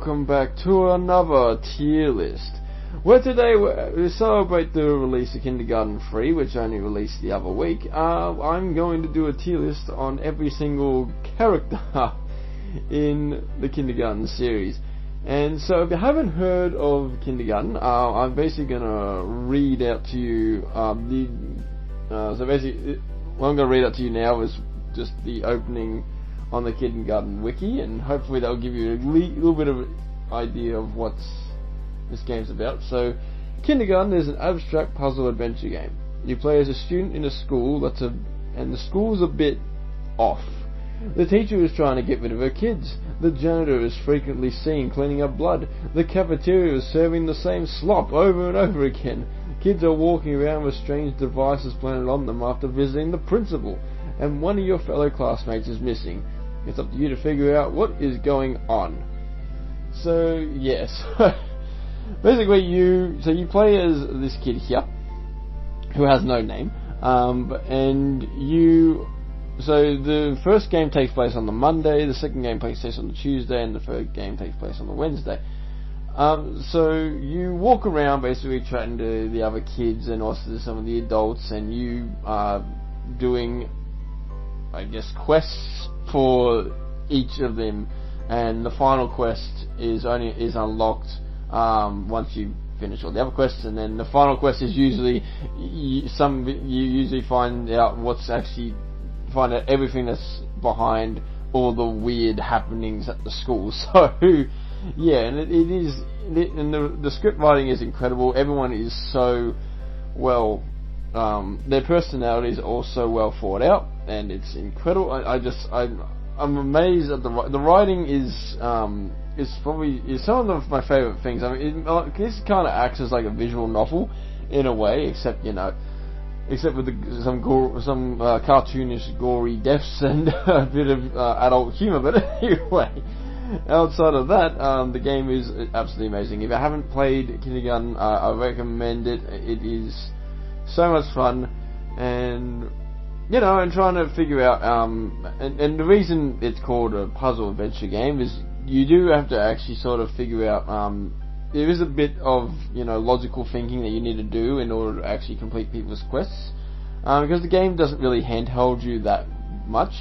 welcome back to another tier list. Where today we celebrate the release of Kindergarten 3, which only released the other week. I'm going to do a tier list on every single character in the Kindergarten series. And so if you haven't heard of Kindergarten, I'm basically going to read out to you so basically what I'm going to read out to you now is just the opening on the Kindergarten wiki, and hopefully that'll give you a little bit of an idea of what this game's about. So, Kindergarten is an abstract puzzle adventure game. You play as a student in a school and the school's a bit off. The teacher is trying to get rid of her kids. The janitor is frequently seen cleaning up blood. The cafeteria is serving the same slop over and over again. Kids are walking around with strange devices planted on them after visiting the principal. And one of your fellow classmates is missing. It's up to you to figure out what is going on. So, yes. Basically, you play as this kid here, who has no name, so the first game takes place on the Monday, the second game takes place on the Tuesday, and the third game takes place on the Wednesday. So you walk around basically chatting to the other kids and also to some of the adults, and you are doing, I guess, quests for each of them, and the final quest is unlocked once you finish all the other quests, and then the final quest is usually you usually find out everything that's behind all the weird happenings at the school. So yeah, and the script writing is incredible. Everyone is so well. Their personalities are also well thought out, and it's incredible. I'm amazed at the writing is probably some of my favourite things. I mean, this kind of acts as like a visual novel in a way, except with some cartoonish, gory deaths and a bit of adult humour. But anyway, outside of that, the game is absolutely amazing. If you haven't played Kindergarten, I recommend it. It is so much fun, and trying to figure out, and the reason it's called a puzzle adventure game is you do have to actually sort of figure out, there is a bit of, logical thinking that you need to do in order to actually complete people's quests, because the game doesn't really handhold you that much,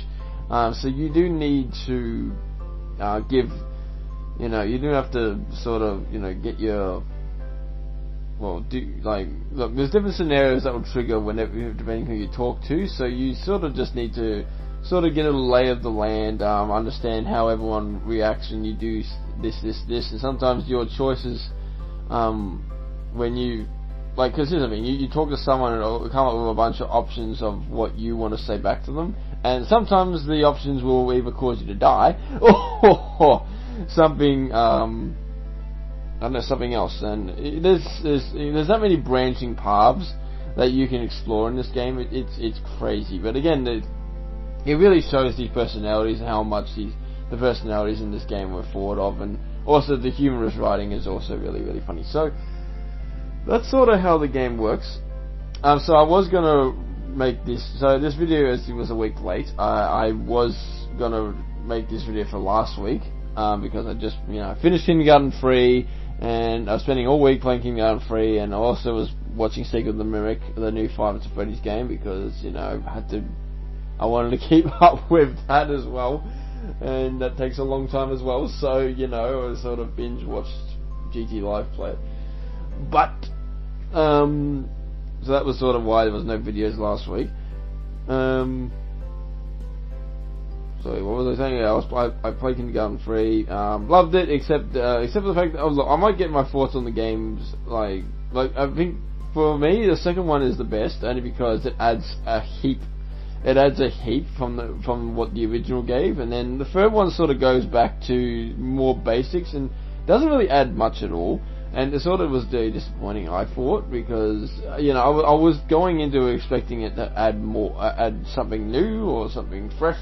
so you do need to you do have to sort of, get your, look, there's different scenarios that will trigger depending who you talk to, so you sort of just need to sort of get a lay of the land, understand how everyone reacts when you do this, and sometimes your choices, when you, because here's the thing, you talk to someone and it'll come up with a bunch of options of what you want to say back to them, and sometimes the options will either cause you to die, or something, something else, and there's that many branching paths that you can explore in this game. It's crazy, but again, it really shows these personalities and how much the personalities in this game were thought of, and also the humorous writing is also really, really funny. So that's sort of how the game works. So I was gonna make this. So this video was a week late. I was gonna make this video for last week because I just finished Kindergarten 3. And I was spending all week playing Kindergarten 3, and I also was watching Secret of the Mimic, the new Five Nights at Freddy's game, because I wanted to keep up with that as well, and that takes a long time as well. So I sort of binge watched GT Live play it. But so that was sort of why there was no videos last week. So what was I saying? I played Kindergarten 3, loved it, except for the fact that I might get my thoughts on the games. Like I think for me the second one is the best, only because it adds a heap. It adds a heap from what the original gave, and then the third one sort of goes back to more basics and doesn't really add much at all. And it sort of was very disappointing, I thought, because I was going into expecting it to add something new or something fresh.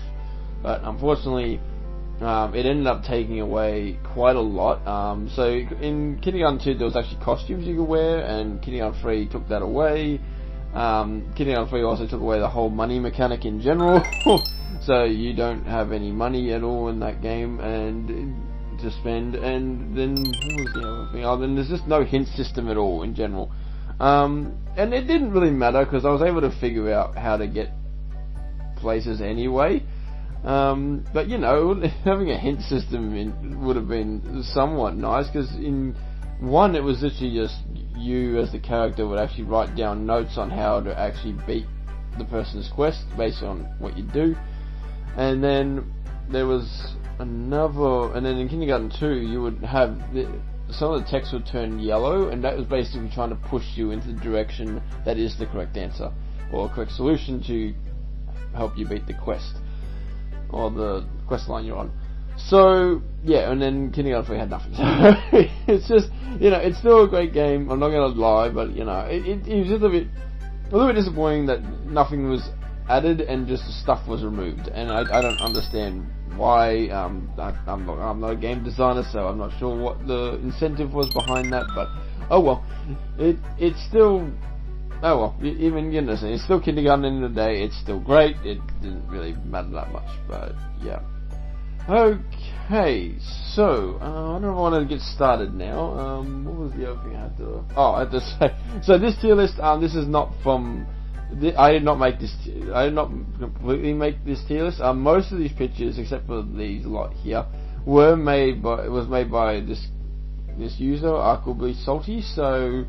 But unfortunately, it ended up taking away quite a lot. So in Kindergarten 2 there was actually costumes you could wear, and Kindergarten 3 took that away. Kindergarten 3 also took away the whole money mechanic in general. So you don't have any money at all in that game, and to spend, and then what was the other thing? Oh, then there's just no hint system at all in general. And it didn't really matter because I was able to figure out how to get places anyway. But you know, having a hint system would have been somewhat nice, because in one it was literally just you as the character would actually write down notes on how to actually beat the person's quest based on what you do. And then there was another, and then in Kindergarten 2 you would have some of the text would turn yellow, and that was basically trying to push you into the direction that is the correct answer or correct solution to help you beat the quest or the quest line you're on. So yeah, and then Kindergarten 3 had nothing. So it's just, you know, it's still a great game, I'm not gonna lie, but you know, it was just a little bit disappointing that nothing was added and just stuff was removed, and I don't understand why. I'm not a game designer, so I'm not sure what the incentive was behind that, but oh well, it's still, oh well, even, you know, it's still Kindergarten in the day, it's still great, it didn't really matter that much, but yeah. Okay, so, I don't know if I want to get started now. What was the other thing I had to... Oh, I had to say... So this tier list, this is not from... I did not make this... I did not completely make this tier list. Most of these pictures, except for these lot here, were made by... It was made by this user, A.K.A. Salty, so...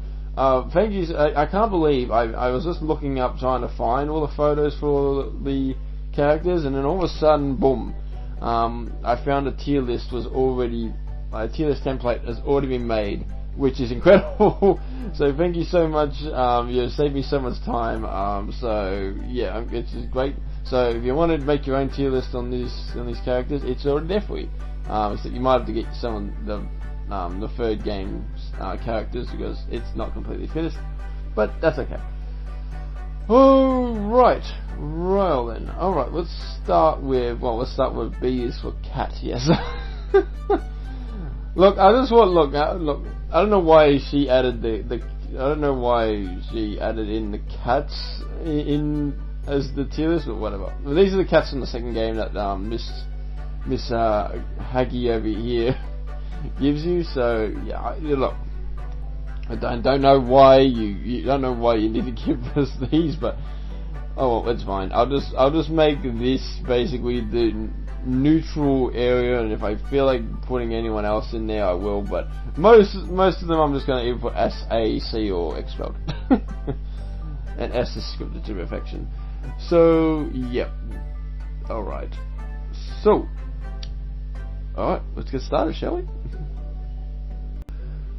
thank you. I can't believe... I was just looking up trying to find all the photos for the characters, and then all of a sudden, boom... I found a tier list template has already been made, which is incredible. So thank you so much. You saved me so much time. So yeah, it's great. So if you want to make your own tier list on these characters, it's already there for you. Except you might have to get some of the third game's characters because it's not completely finished, but that's okay. Alright, well then, alright, let's start with B is for cat, yes. Look, I don't know why she added I don't know why she added in the cats in as the tier list, but whatever. Well, these are the cats from the second game that Miss Haggy over here gives you, so yeah, look. I don't know why you don't know why you need to give us these, but oh well, it's fine. I'll just make this basically the neutral area, and if I feel like putting anyone else in there, I will. But most of them, I'm just going to either put S, A, C, or expelled, and S is scripted to perfection. So yep. All right. So all right, let's get started, shall we?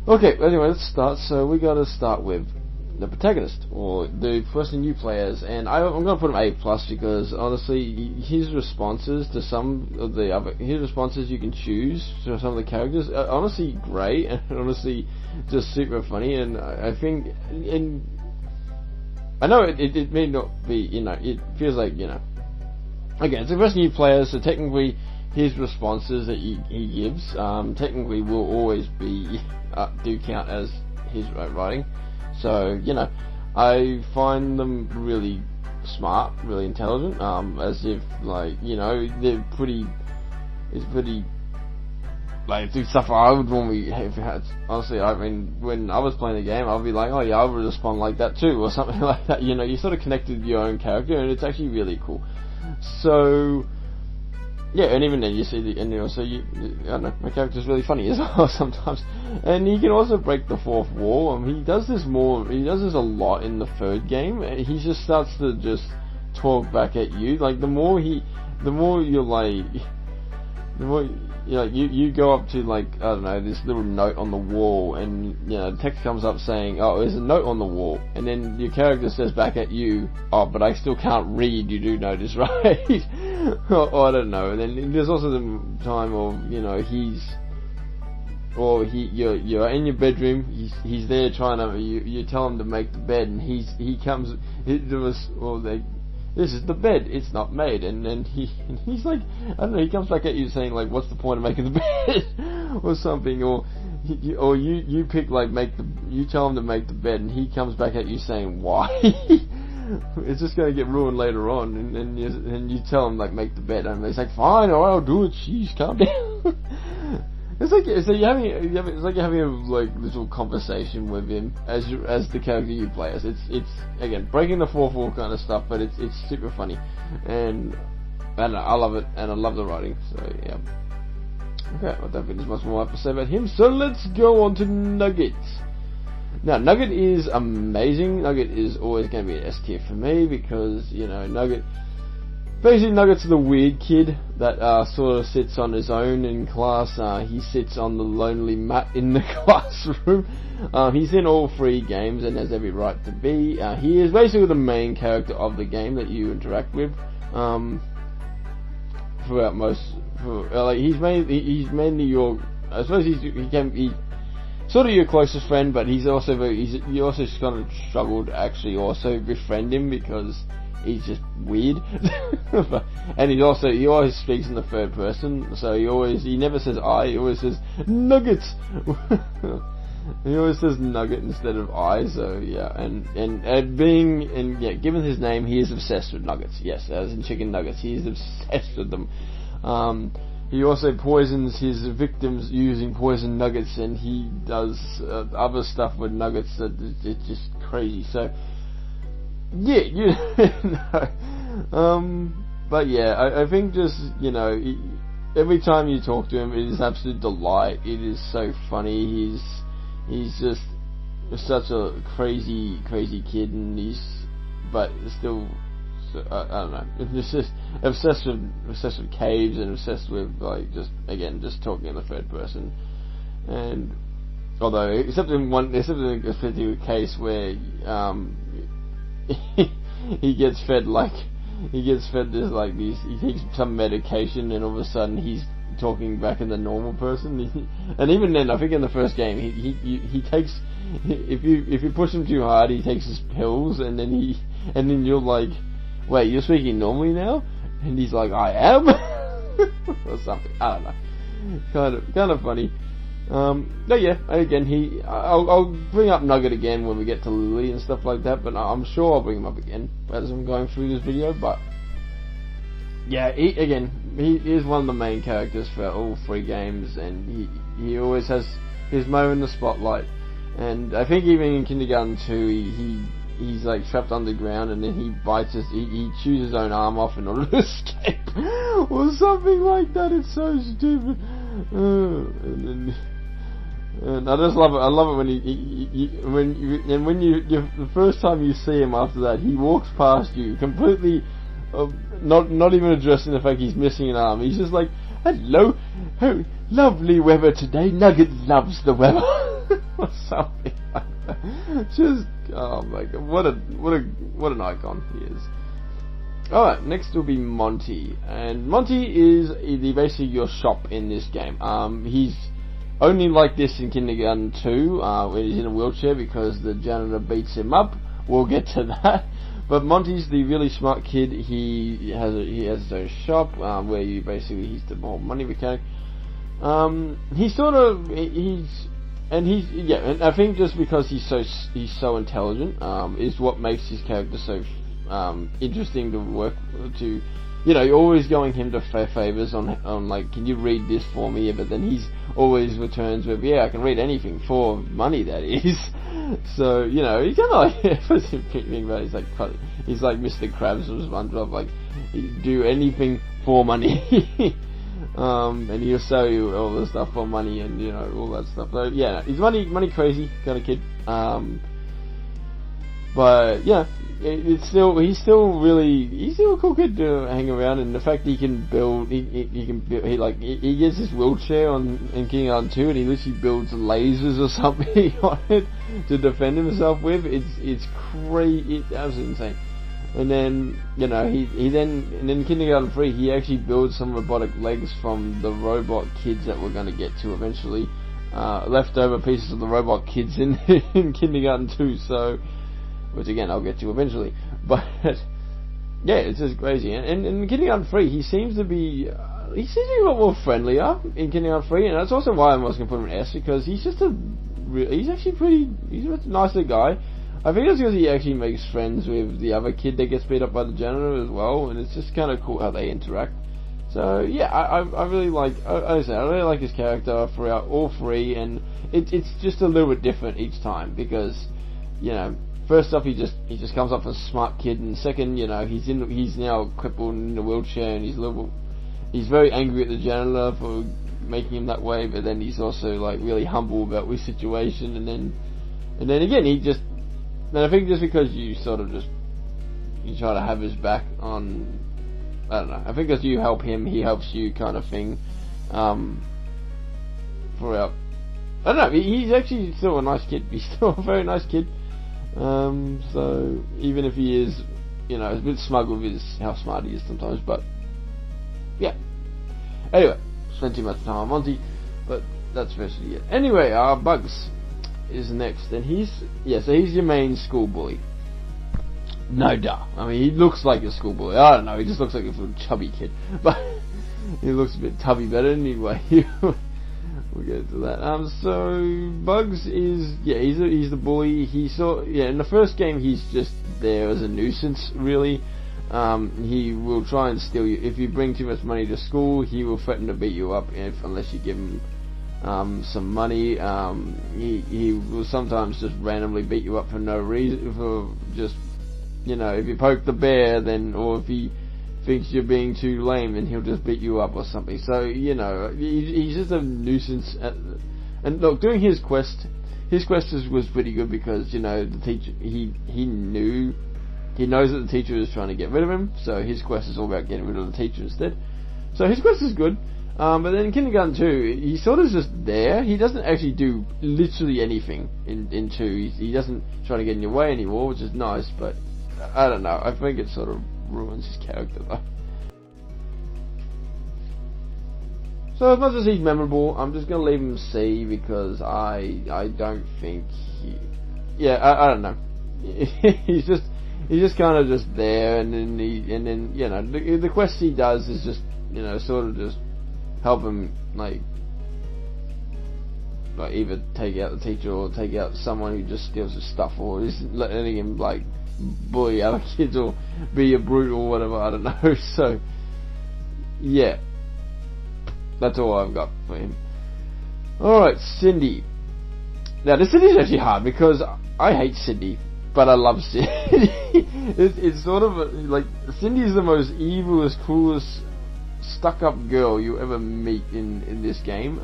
Okay, anyway, let's start. So we got to start with the protagonist, or the first new players, and I'm going to put him A+ because honestly, his responses to some of the other, his responses you can choose to some of the characters are honestly great, and honestly just super funny, and I think, and I know it may not be, you know, it feels like, you know, again, it's the first new player, so technically his responses that he gives, technically will always be, do count as his writing. So, you know, I find them really smart, really intelligent, as if, like, you know, they're pretty, like, do stuff I would normally have had. Honestly, I mean, when I was playing the game, I'd be like, oh yeah, I would respond like that too, or something like that, you know, you sort of connected your own character, and it's actually really cool. So, yeah, and even then you see and also I don't know, my character's really funny as well sometimes, and he can also break the fourth wall. He does this a lot in the third game, and he just starts to just talk back at you. Like the more you go up to, like, I don't know, this little note on the wall, and you know, the text comes up saying, oh, there's a note on the wall, and then your character says back at you, oh, but I still can't read, you do notice, right? or I don't know. And then there's also the time of, you know, you're in your bedroom, he's there trying to, you tell him to make the bed, and this is the bed, it's not made, and then he's like, I don't know, he comes back at you saying, like, what's the point of making the bed, or something, or you pick, like, you tell him to make the bed, and he comes back at you saying, why? It's just going to get ruined later on, and you tell him, like, make the bed, and he's like, fine, alright, I'll do it, jeez, calm down. It's like you're having a like little conversation with him as the character you play as. It's again breaking the fourth wall kind of stuff, but it's super funny, and I don't know, I love it, and I love the writing. So yeah. Okay, I don't think there's much more I have to say about him. So let's go on to Nugget. Now Nugget is amazing. Nugget is always going to be an S tier for me because Nugget. Basically, Nugget's the weird kid that sort of sits on his own in class. He sits on the lonely mat in the classroom. He's in all 3 games and has every right to be. He is basically the main character of the game that you interact with. Throughout most, he's mainly your. I suppose he's sort of your closest friend, but you also kind of struggle to actually also befriend him because he's just weird. And he always speaks in the third person, so he never says I, he always says nuggets. He always says nugget instead of I, so yeah, and given his name, he is obsessed with nuggets. Yes, as in chicken nuggets, he is obsessed with them. He also poisons his victims using poison nuggets, and he does other stuff with nuggets that it's just crazy. So yeah, but yeah, I think just every time you talk to him, it is absolute delight. It is so funny. He's just such a crazy kid, and but still, I don't know. It's just obsessed with caves and obsessed with just talking in the third person. And although except in a particular case where he gets fed this he takes some medication and all of a sudden he's talking back in the normal person. And even then, I think in the first game he takes, if you push him too hard, he takes his pills, and then you're like, wait, you're speaking normally now? And he's like, I am. Or something, I don't know, kind of funny. But yeah, again, I'll bring up Nugget again when we get to Lily and stuff like that, but I'm sure I'll bring him up again as I'm going through this video. But yeah, he is one of the main characters for all 3 games, and he always has his moment in the spotlight. And I think even in Kindergarten 2, he's like trapped underground, and then he chews his own arm off in order to escape, or something like that. It's so stupid. And I just love it. I love it when the first time you see him after that, he walks past you completely, not even addressing the fact he's missing an arm. He's just like, hello, oh, lovely weather today. Nugget loves the weather, or something like that. Just, oh my god, what an icon he is. Alright, next will be Monty, and Monty is basically your shop in this game. He's only like this in Kindergarten 2, when he's in a wheelchair because the janitor beats him up. We'll get to that. But Monty's the really smart kid. He has his own shop where he's the whole money mechanic. And I think just because he's so intelligent is what makes his character so interesting to work to. You're always going him to favors on like, can you read this for me? But then he's always returns with, yeah, I can read anything for money, that is. So he's kind of like, he's like Mr. Krabs from SpongeBob, like, do anything for money. And he'll sell you all the stuff for money, and all that stuff. So yeah, he's money crazy kind of kid. But yeah, he's still a cool kid to hang around, and the fact he can build, he gets his wheelchair in Kindergarten 2, and he literally builds lasers or something on it to defend himself with. It's crazy, it's absolutely insane. And then in Kindergarten 3, he actually builds some robotic legs from the robot kids that we're going to get to eventually. Leftover pieces of the robot kids in Kindergarten 2, so, which again I'll get to eventually. But yeah, it's just crazy. And in Kindergarten 3, he seems to be a lot more friendlier in Kindergarten 3, and that's also why I was going to put him an S, because he's a nicer guy. I think it's because he actually makes friends with the other kid that gets beat up by the janitor as well, and it's just kind of cool how they interact. So yeah, I really like, I really like his character throughout all three, and it's just a little bit different each time because, you know, first off he just comes off as a smart kid, and second, you know, he's now crippled in a wheelchair, and he's very angry at the janitor for making him that way, but then he's also like really humble about his situation, and then again and I think just because you sort of you try to have his back on, I don't know, I think as you help him, he helps you kind of thing, throughout. I don't know, he's actually still a nice kid, he's still a very nice kid, so even if he is, you know, a bit smug with how smart he is sometimes, but yeah. Anyway, spent too much time on Monty, but that's basically it. Anyway, Bugs is next, and he's your main school bully. No duh. I mean, he looks like a school bully. I don't know, he just looks like a little chubby kid, but he looks a bit tubby better anyway. We'll get to that. So Bugs is, he's the bully. In the first game he's just there as a nuisance, really. He will try and steal you. If you bring too much money to school, he will threaten to beat you up unless you give him some money. He will sometimes just randomly beat you up for no reason, for just, you know, if you poke the bear, then, or if he thinks you're being too lame, then he'll just beat you up or something. So, you know, he's just a nuisance. And look, doing his quest was pretty good because, you know, the teacher, he knows that the teacher is trying to get rid of him, so his quest is all about getting rid of the teacher instead. So his quest is good. But then in Kindergarten 2, he sort of just there. He doesn't actually do literally anything in 2. He doesn't try to get in your way anymore, which is nice, but I don't know. I think it sort of ruins his character though. So as much as he's memorable, I'm just gonna leave him C because I don't think I don't know. he's just kind of just there, and then you know, the quest he does is just, you know, sort of just help him like either take out the teacher or take out someone who just steals his stuff, or is letting him like bully other kids or be a brute or whatever, I don't know. So yeah, that's all I've got for him. Alright, Cindy. Now this Cindy's actually hard because I hate Cindy, but I love Cindy. it's sort of like, Cindy's the most evilest, coolest, stuck-up girl you ever meet in this game.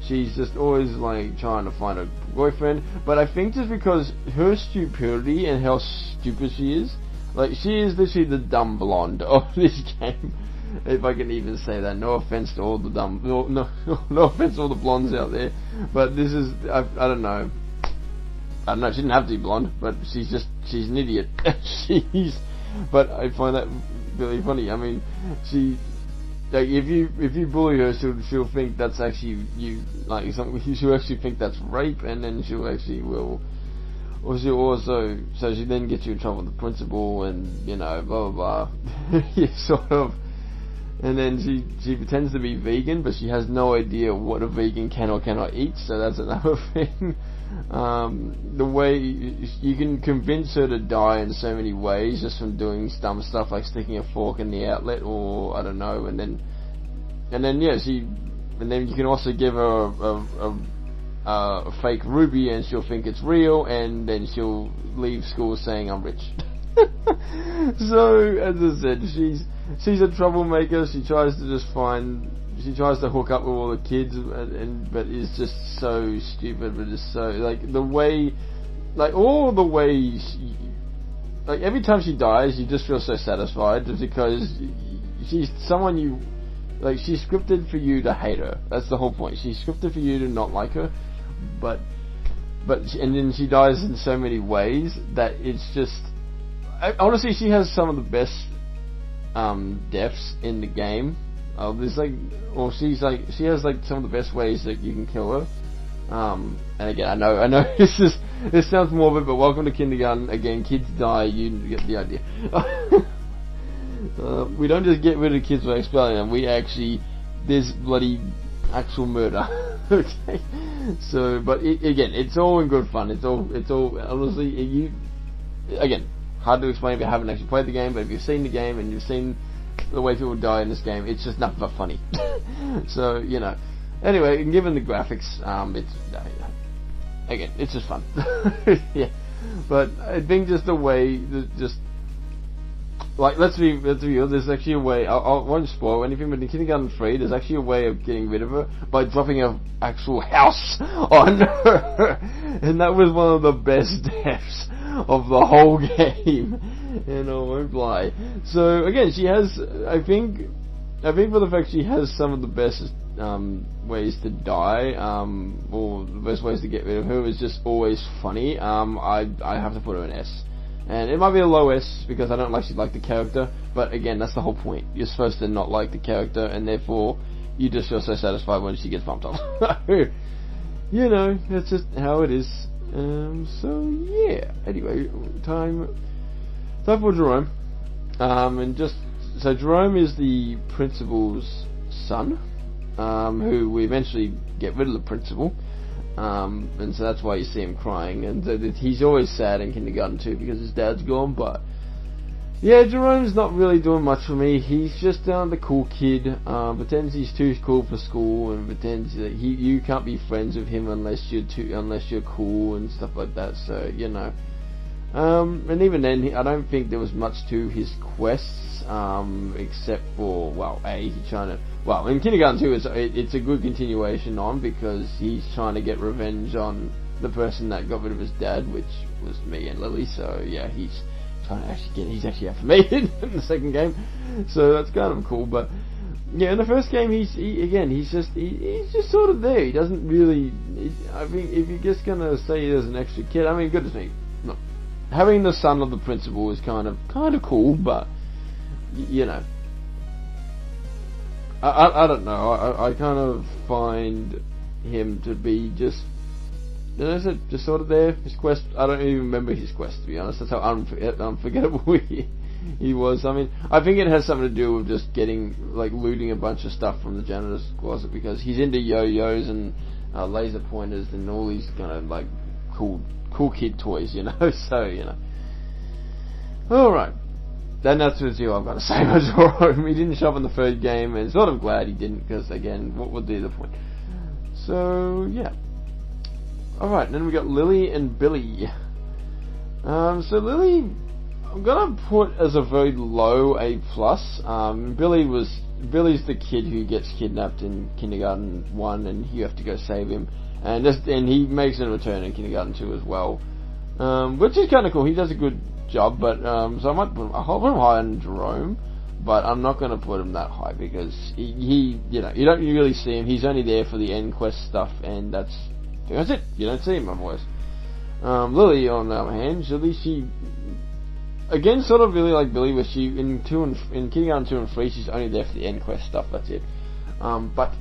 She's just always like trying to find a boyfriend, but I think just because her stupidity and how stupid she is, like she is literally the dumb blonde of this game, if I can even say that. No offense to all the dumb, no offense to all the blondes out there, but this is, I don't know, she didn't have to be blonde, but she's an idiot. But I find that really funny. I mean, like, if you bully her, she'll think that's actually you, like something. She'll actually think that's rape, and then she'll actually or she'll also, so she then gets you in trouble with the principal, and you know, blah blah blah. Sort of. And then she pretends to be vegan, but she has no idea what a vegan can or cannot eat. So that's another thing. The way you can convince her to die in so many ways just from doing dumb stuff like sticking a fork in the outlet, or I don't know, and then you can also give her a fake ruby, and she'll think it's real, and then she'll leave school saying I'm rich. So as I said, she's a troublemaker. She tries to hook up with all the kids, but is just so stupid. But it's so, like, all the ways, like every time she dies, you just feel so satisfied, just because she's someone she's scripted for you to hate her. That's the whole point. She's scripted for you to not like her, and then she dies in so many ways that it's just, honestly, she has some of the best deaths in the game. She has some of the best ways that you can kill her. And again, I know this sounds morbid, but welcome to Kindergarten. Again, kids die, you get the idea. We don't just get rid of kids by expelling them. There's bloody actual murder. Okay. So, but again, it's all in good fun. It's all honestly, again, hard to explain if you haven't actually played the game, but if you've seen the game and you've seen the way people die in this game. It's just nothing but funny. So, you know. Anyway, and given the graphics, it's again, it's just fun. Yeah. But I think just the way, just like let's be real. There's actually a way. I won't spoil anything, but in Kindergarten 3, there's actually a way of getting rid of her by dropping an actual house on her, and that was one of the best deaths of the whole game. And I won't lie. So again, she has. I think for the fact she has some of the best ways to die, or the best ways to get rid of her, is just always funny. I have to put her an S. And it might be a low S because I don't actually like the character, but again, that's the whole point. You're supposed to not like the character, and therefore you just feel so satisfied when she gets bumped off. You know, that's just how it is. So yeah. Anyway, time for Jerome. And just so Jerome is the principal's son, who we eventually get rid of the principal. And so that's why you see him crying, and he's always sad in Kindergarten 2 because his dad's gone. But yeah, Jerome's not really doing much for me. He's just the cool kid, pretends he's too cool for school, and pretends that you can't be friends with him unless you're cool and stuff like that. So you know, and even then, I don't think there was much to his quests, except for he's trying to. Well, in Kindergarten 2, it's a good continuation on, because he's trying to get revenge on the person that got rid of his dad, which was me and Lily. So yeah, he's trying to he's actually after me in the second game. So that's kind of cool. But yeah, in the first game, he's just sort of there. He doesn't really. I mean, if you're just gonna say there's an extra kid, I mean, goodness me, look, having the son of the principal is kind of cool, but you know. I don't know. I kind of find him to be just sort of there. His quest, I don't even remember his quest, to be honest. That's how unforgettable he was. I mean, I think it has something to do with just looting a bunch of stuff from the janitor's closet, because he's into yo-yos and laser pointers and all these kind of like cool kid toys, you know. So you know. All right. Then that's all I've got to say about Jerome. He didn't show up in the third game, and sort of glad he didn't, because again, what would be the point? So yeah. Alright, then we got Lily and Billy. So Lily, I'm gonna put as a very low A+. Billy's the kid who gets kidnapped in Kindergarten 1, and you have to go save him. And he makes a return in Kindergarten 2 as well. Which is kind of cool. He does a good job, but so I might put him higher than Jerome, but I'm not going to put him that high, because he you know, you don't really see him. He's only there for the end quest stuff, and that's it. You don't see him otherwise. Lily, on the other hand, she again sort of really like Billy, where she in Kindergarten 2 and 3, she's only there for the end quest stuff. That's it. But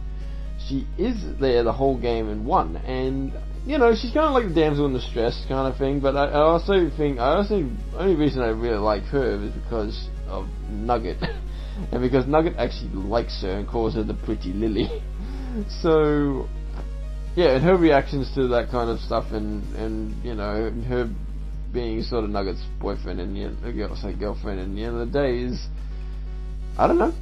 she is there the whole game in 1, and you know, she's kind of like the damsel in distress kind of thing, but I also think, only reason I really like her is because of Nugget. And because Nugget actually likes her and calls her the pretty Lily. So, yeah, and her reactions to that kind of stuff, and you know, her being sort of Nugget's boyfriend and girlfriend, and the end of the day is, I don't know,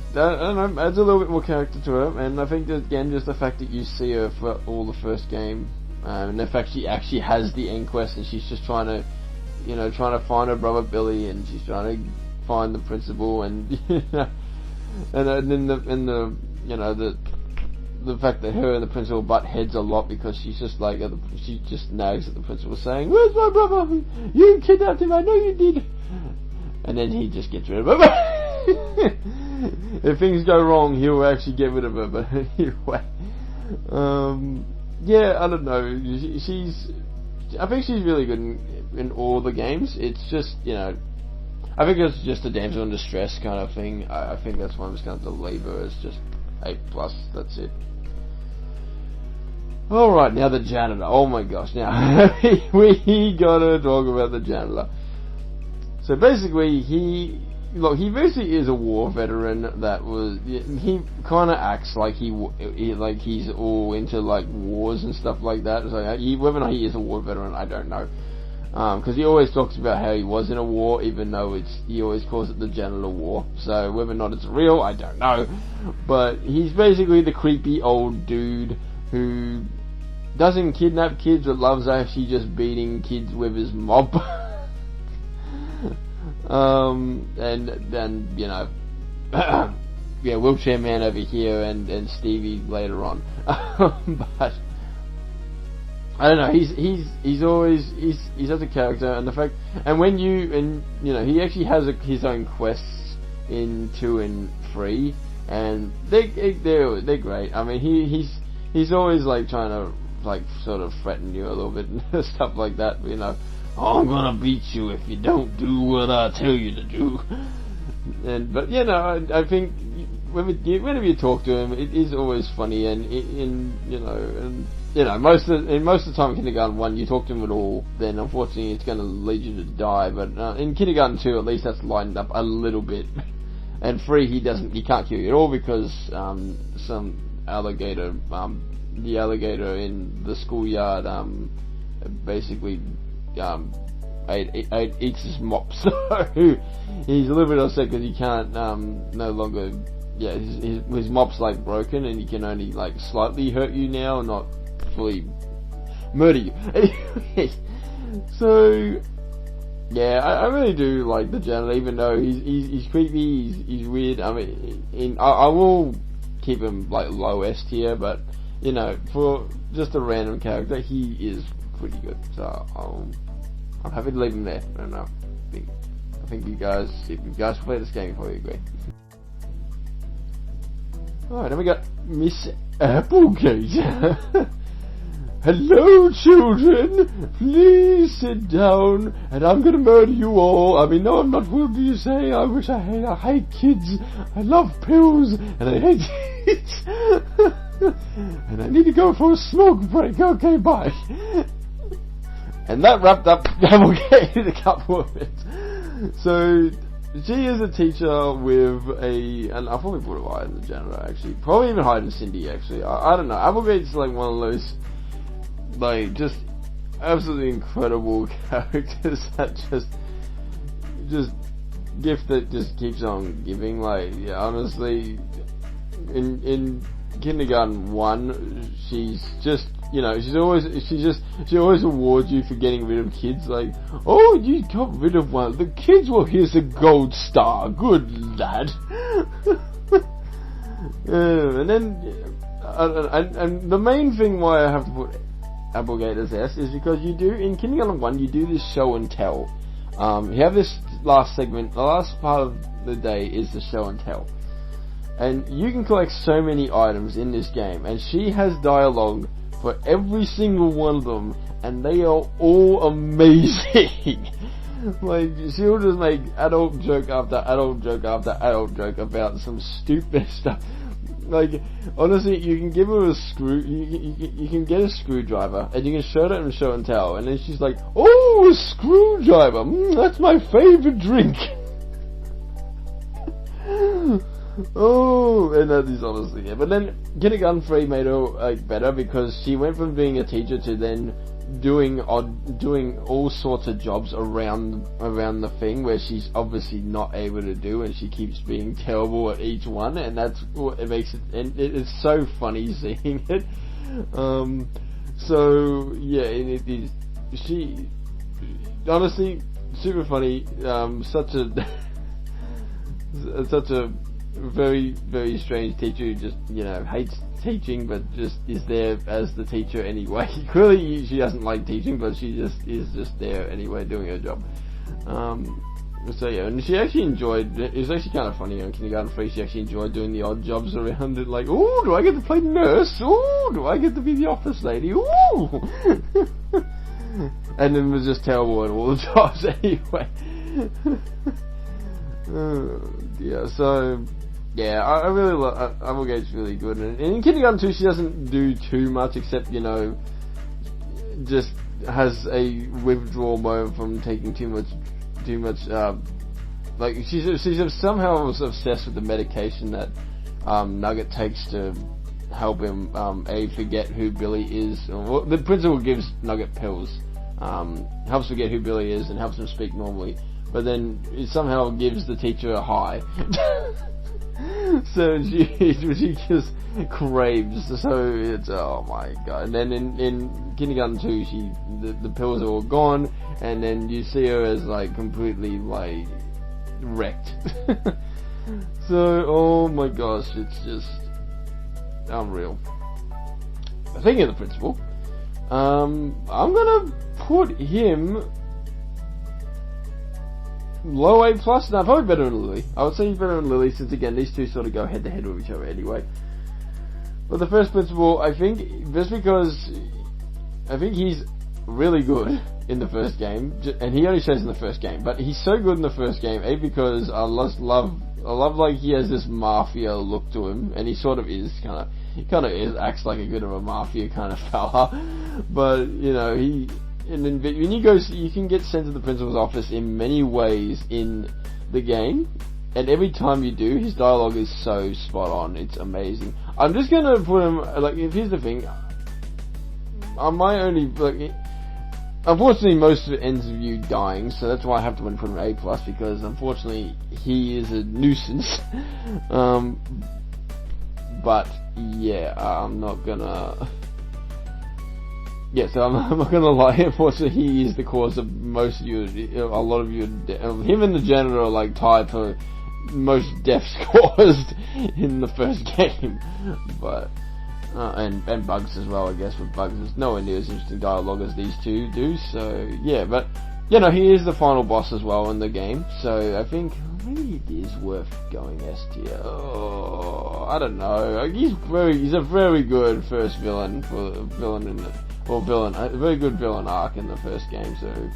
adds a little bit more character to her. And I think that, again, just the fact that you see her for all the first game, and the fact she actually has the end quest, and she's just trying to find her brother Billy, and she's trying to find the principal, and the fact that her and the principal butt heads a lot, because she just nags at the principal, saying, "Where's my brother? You kidnapped him. I know you did." And then he just gets rid of her. If things go wrong, he'll actually get rid of her. But anyway, yeah, I don't know. I think she's really good in all the games. It's just, you know, I think it's just a damsel in distress kind of thing. I think that's why I'm just going to leave her as just A+. That's it. Alright, now the janitor. Oh my gosh, now we gotta talk about the janitor. So basically, he basically is a war veteran he kind of acts like he's all into like wars and stuff like that. So whether or not he is a war veteran, I don't know. because he always talks about how he was in a war, even though he always calls it the Janitor War. So whether or not it's real, I don't know. But he's basically the creepy old dude who doesn't kidnap kids, but loves actually just beating kids with his mop. And then, you know, yeah, wheelchair man over here, and Stevie later on. But I don't know. He's always as a character, and the fact, and when you know, he actually has his own quests in 2 and 3, and they're great. I mean, he's always like trying to like sort of threaten you a little bit and stuff like that. You know, oh, I'm gonna beat you if you don't do what I tell you to do. But you know, I think whenever you talk to him, it is always funny, and most of the time in Kindergarten 1, you talk to him at all, then unfortunately it's going to lead you to die. But in Kindergarten 2, at least that's lightened up a little bit. And 3, he can't kill you at all because some alligator, the alligator in the schoolyard, basically eats his mop. So he's a little bit upset because he can't no longer. Yeah, his mop's like broken, and he can only like slightly hurt you now, not fully murder you. Anyway, so yeah, I really do like the Janitor, even though he's creepy, he's weird. I mean, I will keep him like low S tier, but you know, for just a random character, he is pretty good. So I'm happy to leave him there. I don't know. I think you guys, if you guys play this game, you probably agree. Alright, then we got Miss Applegate. Hello, children. Please sit down, and I'm gonna murder you all. I mean, no, I'm not. What do you say? I hate kids. I love pills, and I hate kids. And I need to go for a smoke break. Okay, bye. And that wrapped up Applegate in a couple of minutes. So she is a teacher with and I probably put it higher than the Janitor, actually. Probably even higher than Cindy, actually. I don't know. Applegate's like one of those, like, just absolutely incredible characters that just gift that just keeps on giving. Like, yeah, honestly, in Kindergarten 1, she's just, you know, she always awards you for getting rid of kids. Like, oh, you got rid of one. The kids, well, here's a gold star. Good lad. And then, and the main thing why I have to put Applegate as S is because you do, in Kindergarten 1, you do this show and tell. You have this last segment, the last part of the day is the show and tell. And you can collect so many items in this game, and she has dialogue for every single one of them, and they are all amazing. Like, she'll just make adult joke after adult joke after adult joke about some stupid stuff. Like, honestly, you can give her a you can get a screwdriver, and you can show it in show and tell, and then she's like, oh, a screwdriver, that's my favorite drink. Oh, and that is honestly it. But then Kindergarten 3 made her like better because she went from being a teacher to then doing all sorts of jobs around the thing where she's obviously not able to do, and she keeps being terrible at each one, and that's what it makes it. And it is so funny seeing it. So yeah, it is. She honestly super funny. Such a very, very strange teacher who just, you know, hates teaching but just is there as the teacher anyway. Clearly she doesn't like teaching, but she just is just there anyway doing her job. So yeah, and she actually enjoyed it. It was actually kind of funny in Kindergarten 3. She actually enjoyed doing the odd jobs around it, like, ooh, do I get to play nurse? Ooh, do I get to be the office lady? Ooh. And then was just terrible at all the jobs anyway. Yeah, so yeah, I really love Applegate's really good, and in Kindergarten 2 she doesn't do too much except, you know, just has a withdrawal moment from taking too much like she's somehow obsessed with the medication that Nugget takes to help him forget who Billy is. The principal gives Nugget pills helps forget who Billy is and helps him speak normally, but then it somehow gives the teacher a high. So she just craves. So it's, oh my god. And then in kindergarten 2, the pills are all gone, and then you see her as like completely like wrecked. So, oh my gosh, it's just unreal. Thinking of the principal, I'm gonna put him low A+. No, probably better than Lily. I would say he's better than Lily, since again these two sort of go head to head with each other anyway. But the first principal, I think, just because I think he's really good in the first game, and he only shows in the first game, but he's so good in the first game, A, because I love like he has this mafia look to him, and he sort of is acts like a bit of a mafia kind of fella. But you know, when you go, you can get sent to the principal's office in many ways in the game, and every time you do, his dialogue is so spot on. It's amazing. I'm just gonna put him like. Here's the thing. Unfortunately, most of it ends with you dying, so that's why I have to put him A+, because unfortunately he is a nuisance. But yeah, I'm not gonna. Yeah, so I'm not gonna lie. Unfortunately, he is the cause of most of you. A lot of you. Him and the janitor are like tied for most deaths caused in the first game, but. And Bugs as well, I guess. With Bugs, there's nowhere near as interesting dialogue as these two do. So yeah, but you know, he is the final boss as well in the game. So I think maybe it is worth going S tier. Oh, I don't know. He's a very good first villain for a very good villain arc in the first game. So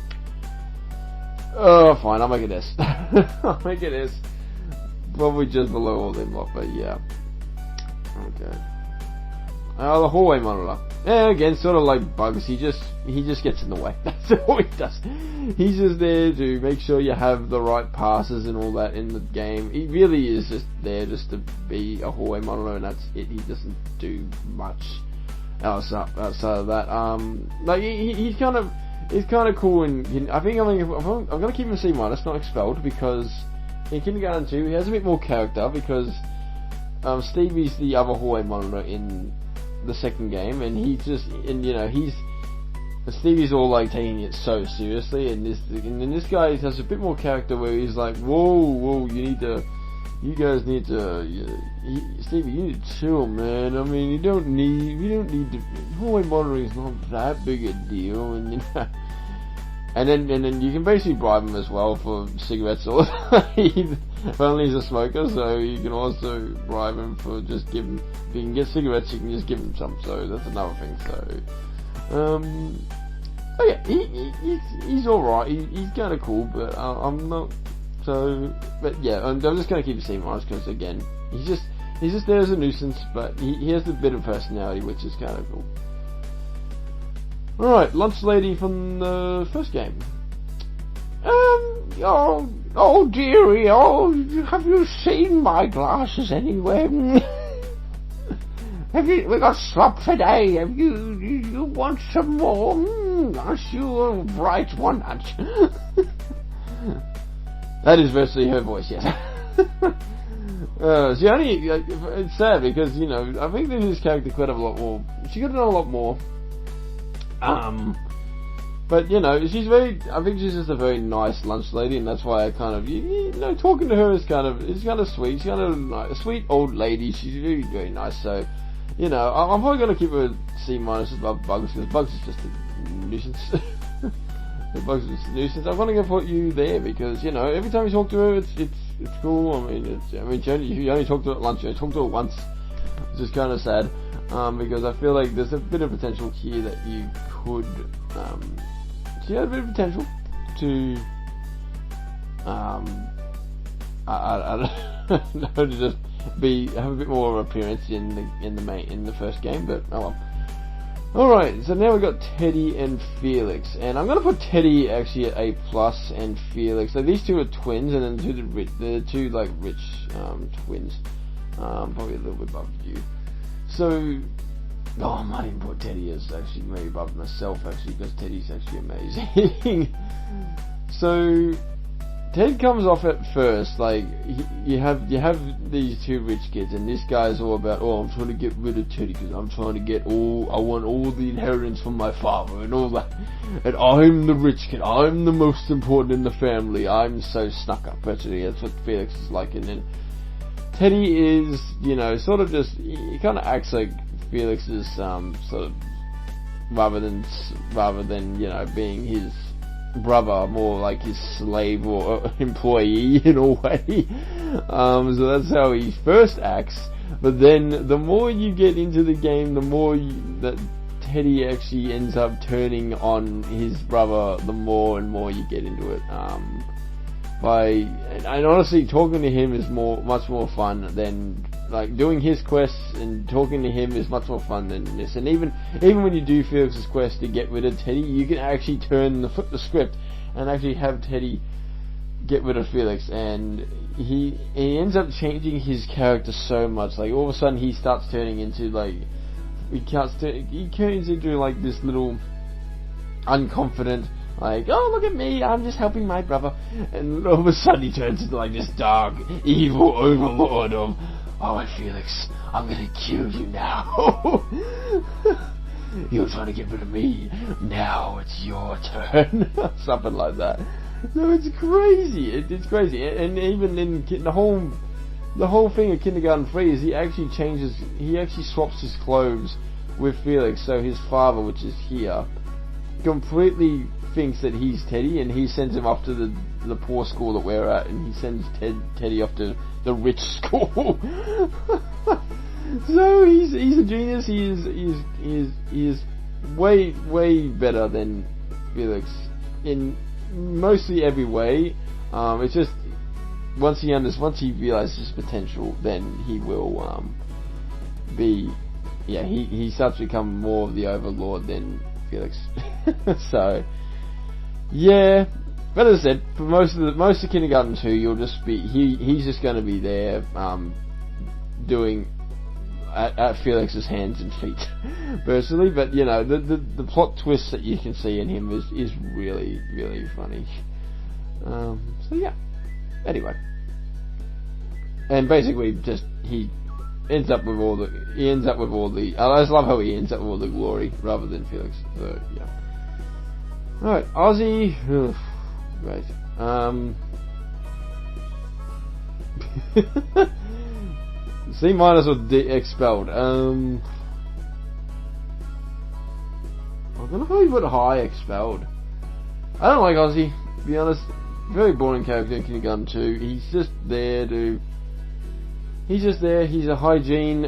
fine, I'll make it S. I'll make it S. Probably just below all them lot, but yeah. Okay. The hallway monitor. Yeah, again, sort of like Bugs. He just gets in the way. That's all he does. He's just there to make sure you have the right passes and all that in the game. He really is just there just to be a hallway monitor, and that's it. He doesn't do much outside of that. Like he's kind of cool. And I think I'm gonna keep him C-, not expelled, because in kindergarten 2 he has a bit more character, because Stevie's the other hallway monitor in the second game, and Stevie's all like taking it so seriously, and this guy has a bit more character where he's like, whoa, Stevie, you need to chill, man. I mean, we don't need to, hallway monitoring is not that big a deal, and you know. And then you can basically bribe him as well for cigarettes, or apparently he's a smoker, so you can also bribe him for just giving. If you can get cigarettes, you can just give him some. So that's another thing. So, oh yeah, he's all right. He's kind of cool, but I'm not. So, but yeah, I'm just gonna keep it C- because again, he's just there as a nuisance, but he has a bit of personality, which is kind of cool. Alright, lunch lady from the first game. Oh dearie, have you seen my glasses anywhere? We got slop today, you want some more? Aren't you a bright one, aren't you? That is virtually her voice, yes. It's sad because, you know, I think that his character could have a lot more, she could have done a lot more. But you know, I think she's just a very nice lunch lady, and that's why I kind of, you know, talking to her is kind of sweet. She's kind of like a sweet old lady. She's very, very nice. So, you know, I'm probably going to keep her C- above Bugs, because Bugs is just a nuisance. Bugs is just a nuisance. I'm going to put you there because, you know, every time you talk to her, it's cool. I mean, you only talk to her at lunch. You talk to her once, which is kind of sad. Because I feel like there's a bit of potential here that you could, she had a bit of potential to, I don't know, to just have a bit more of appearance in the first game, but oh well. Alright, so now we've got Teddy and Felix, and I'm gonna put Teddy actually at A+, and Felix, so these two are twins, and then they're two like rich, twins, probably a little bit above you. So, Oh, I might even put Teddy as actually maybe above myself, actually, because Teddy's actually amazing. So, Ted comes off at first, like, you have these two rich kids, and this guy's all about, I'm trying to get rid of Teddy, because I want all the inheritance from my father, and all that, and I'm the rich kid, I'm the most important in the family, I'm so stuck up, actually, that's what Felix is like, and then Teddy is, sort of just, he kind of acts like Felix's, sort of, rather than, being his brother, more like his slave or employee in a way. So that's how he first acts. But then, the more you get into the game, the more that Teddy actually ends up turning on his brother, the more and more you get into it. And honestly, talking to him is much more fun than, like, doing his quests, and talking to him is much more fun than this. And even when you do Felix's quest to get rid of Teddy, you can actually flip the script and actually have Teddy get rid of Felix, and he ends up changing his character so much. Like, all of a sudden he starts turning into, like, he turns into, like, this little unconfident, like, oh, look at me, I'm just helping my brother. And all of a sudden he turns into, like, this dark, evil overlord of, oh, Felix, I'm gonna kill you now. You're trying to get rid of me. Now it's your turn. Something like that. No, it's crazy. It's crazy. And even in the whole thing of Kindergarten 3 is he actually swaps his clothes with Felix. So his father, which is here, completely thinks that he's Teddy, and he sends him off to the poor school that we're at, and he sends Teddy off to the rich school. So he's a genius. He is way better than Felix in mostly every way. It's just once he realizes his potential, then he will he starts to become more of the overlord than Felix. So yeah, but as I said, for most of Kindergarten 2, you'll just be he's just going to be there doing at Felix's hands and feet, personally. But the plot twists that you can see in him is really, really funny. So yeah. Anyway, and basically just he ends up with all the. I just love how he ends up with all the glory rather than Felix. So yeah. Alright, Ozzy. Right. C- or expelled. I'm gonna probably put high expelled. I don't like Ozzy, to be honest. Very boring character in Kindergarten 2. He's just there. He's a hygiene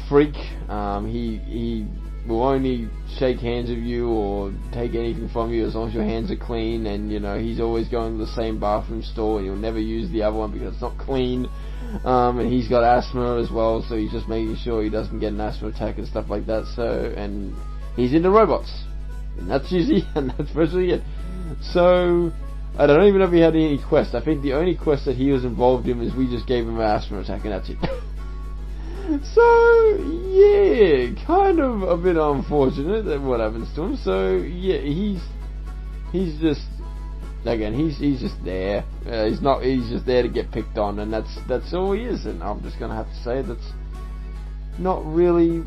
freak. He will only shake hands with you or take anything from you as long as your hands are clean, and he's always going to the same bathroom stall, and he'll never use the other one because it's not clean. And he's got asthma as well, so he's just making sure he doesn't get an asthma attack and stuff like that. So, and he's into robots, and that's virtually it. So I don't even know if he had any quests. I think the only quest that he was involved in is we just gave him an asthma attack, and that's it. So yeah, kind of a bit unfortunate that what happens to him. So yeah, he's just, again, he's just there. He's just there to get picked on, and that's all he is. And I'm just gonna have to say that's not really,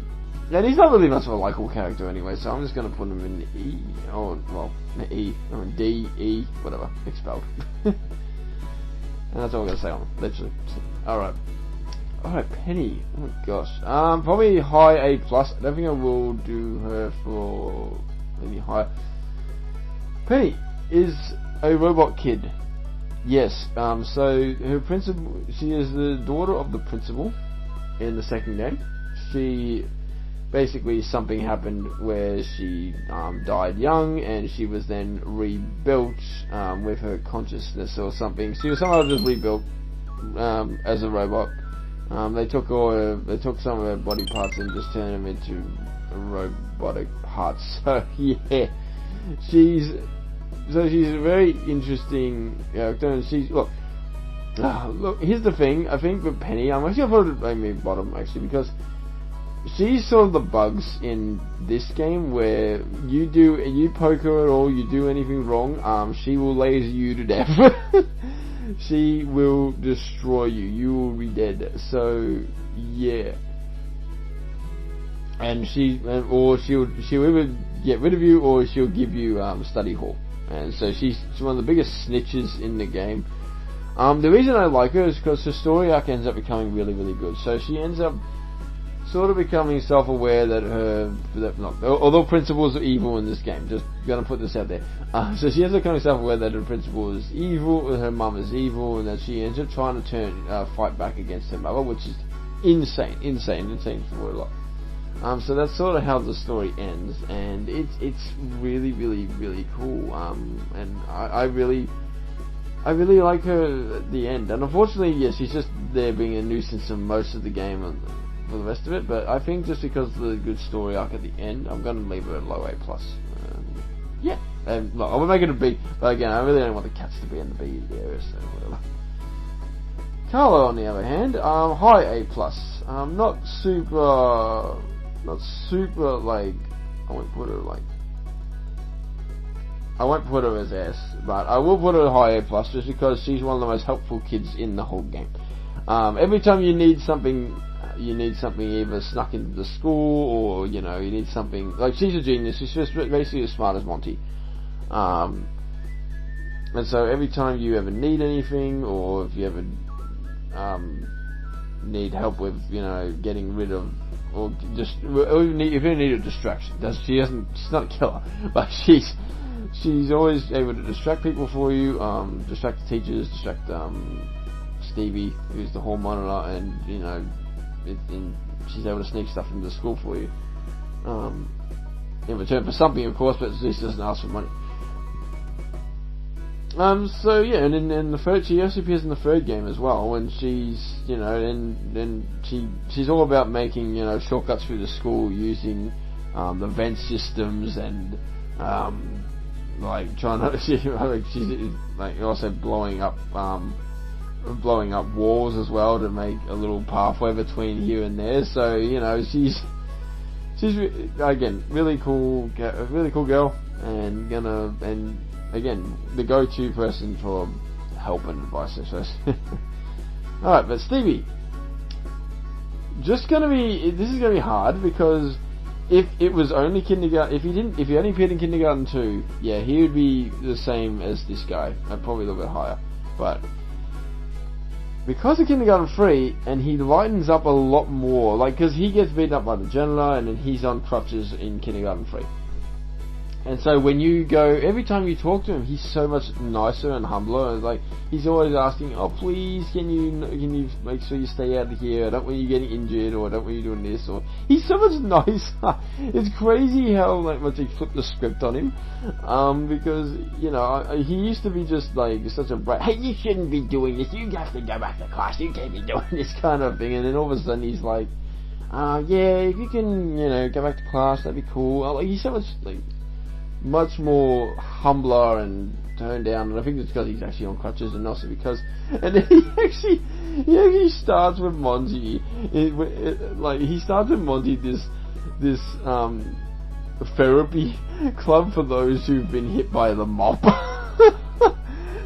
and he's not really much of a likable character anyway. So I'm just gonna put him in E, or well, E, or D, E, whatever, expelled. And that's all I'm gonna say on him, literally. All right. Alright, Penny. Oh my gosh. Probably high A+. I don't think I will do her for any higher. Penny is a robot kid. Yes. So her principal. She is the daughter of the principal in the second game. She basically, something happened where she died young, and she was then rebuilt with her consciousness or something. She was somehow just rebuilt as a robot. They took some of her body parts and just turned them into robotic parts. So yeah, she's a very interesting character. And she's look. Here's the thing. I think with Penny, I'm actually gonna put it maybe bottom actually, because she's sort of the bugs in this game where you poke her at all, you do anything wrong, she will laser you to death. She will destroy you. You will be dead. So yeah. And she'll either get rid of you or she'll give you study hall. And so she's one of the biggest snitches in the game. The reason I like her is because her story arc ends up becoming really, really good. So she ends up sort of becoming self-aware that although principals are evil in this game, just gonna put this out there. So she ends up becoming self-aware that her principal is evil, her mum is evil, and that she ends up trying to fight back against her mother, which is insane for a lot. So that's sort of how the story ends, and it's really, really, really cool. And I really like her at the end. And unfortunately, yes, she's just there being a nuisance in most of the game and for the rest of it. But I think just because of the good story arc at the end, I'm going to leave her at low A+. Yeah, and look, I would make it a B, but again, I really don't want the cats to be in the B area, so whatever. Karla, on the other hand, high A+. Not super, like, I won't put her as S, but I will put her at high A+, just because she's one of the most helpful kids in the whole game. Every time you need something either snuck into the school, or, you need something, like, she's a genius, she's just basically as smart as Monty. And so every time you ever need anything, or if you ever, need help with, getting rid of, or just, if you need a distraction, she's not a killer, but she's always able to distract people for you, distract the teachers, distract, Stevie, who's the hall monitor, and, and she's able to sneak stuff into the school for you, in return for something, of course, but at least doesn't ask for money. So yeah, and in the third, she also appears in the third game as well, when she's, she's all about making, shortcuts through the school using, the vent systems and, like trying to, she's like also blowing up walls as well to make a little pathway between here and there. So she's again really cool girl, and again the go-to person for help and advice, I suppose. All right, but Stevie, this is gonna be hard, because if it was only kindergarten, if he only appeared in kindergarten 2, yeah, he would be the same as this guy, probably a little bit higher. But because of kindergarten 3, and he lightens up a lot more, like, because he gets beaten up by the janitor, and then he's on crutches in kindergarten 3. And so when you go, every time you talk to him, he's so much nicer and humbler. And like, he's always asking, "Oh, please, can you make sure you stay out of here? I don't want you getting injured, or I don't want you doing this." Or he's so much nicer. It's crazy how much they flipped the script on him. Because he used to be just like such a brat. "Hey, you shouldn't be doing this. You have to go back to class. You can't be doing this," kind of thing. And then all of a sudden he's like, "Yeah, if you can, go back to class, that'd be cool." Like, he's so much more humbler and toned down, and I think it's because he's actually on crutches, and also because, and then he actually starts with Monty. He starts with Monty this therapy club for those who've been hit by the mop,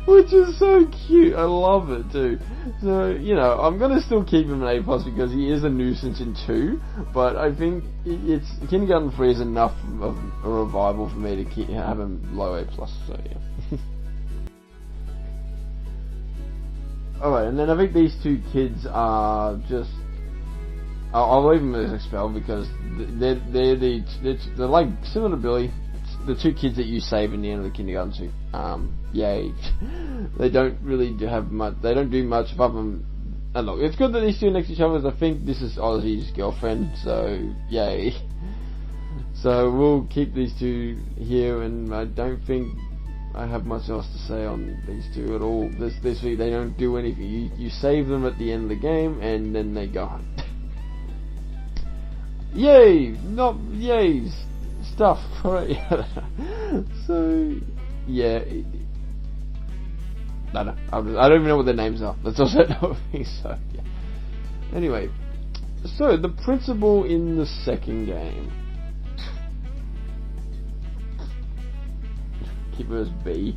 which is so cute. I love it too. So I'm gonna still keep him an A+ because he is a nuisance in 2, but I think it's kindergarten 3 is enough of a revival for me to have him low A+. So yeah. Alright, and then I think these two kids are just, I'll leave them as expelled, because they're like similar to Billy, the two kids that you save in the end of the kindergarten 2. Yay. They don't really have much. They don't do much apart from. And look, it's good that these two are next to each other, as I think this is Ozzy's girlfriend. So yay. So we'll keep these two here, and I don't think I have much else to say on these two at all. This week they don't do anything. You save them at the end of the game, and then they go home. Yay! Not yays. Stuff. Right. So yeah. I don't even know what their names are. That's also another thing. So yeah. Anyway, So, the principal in the second game. Keep her as B.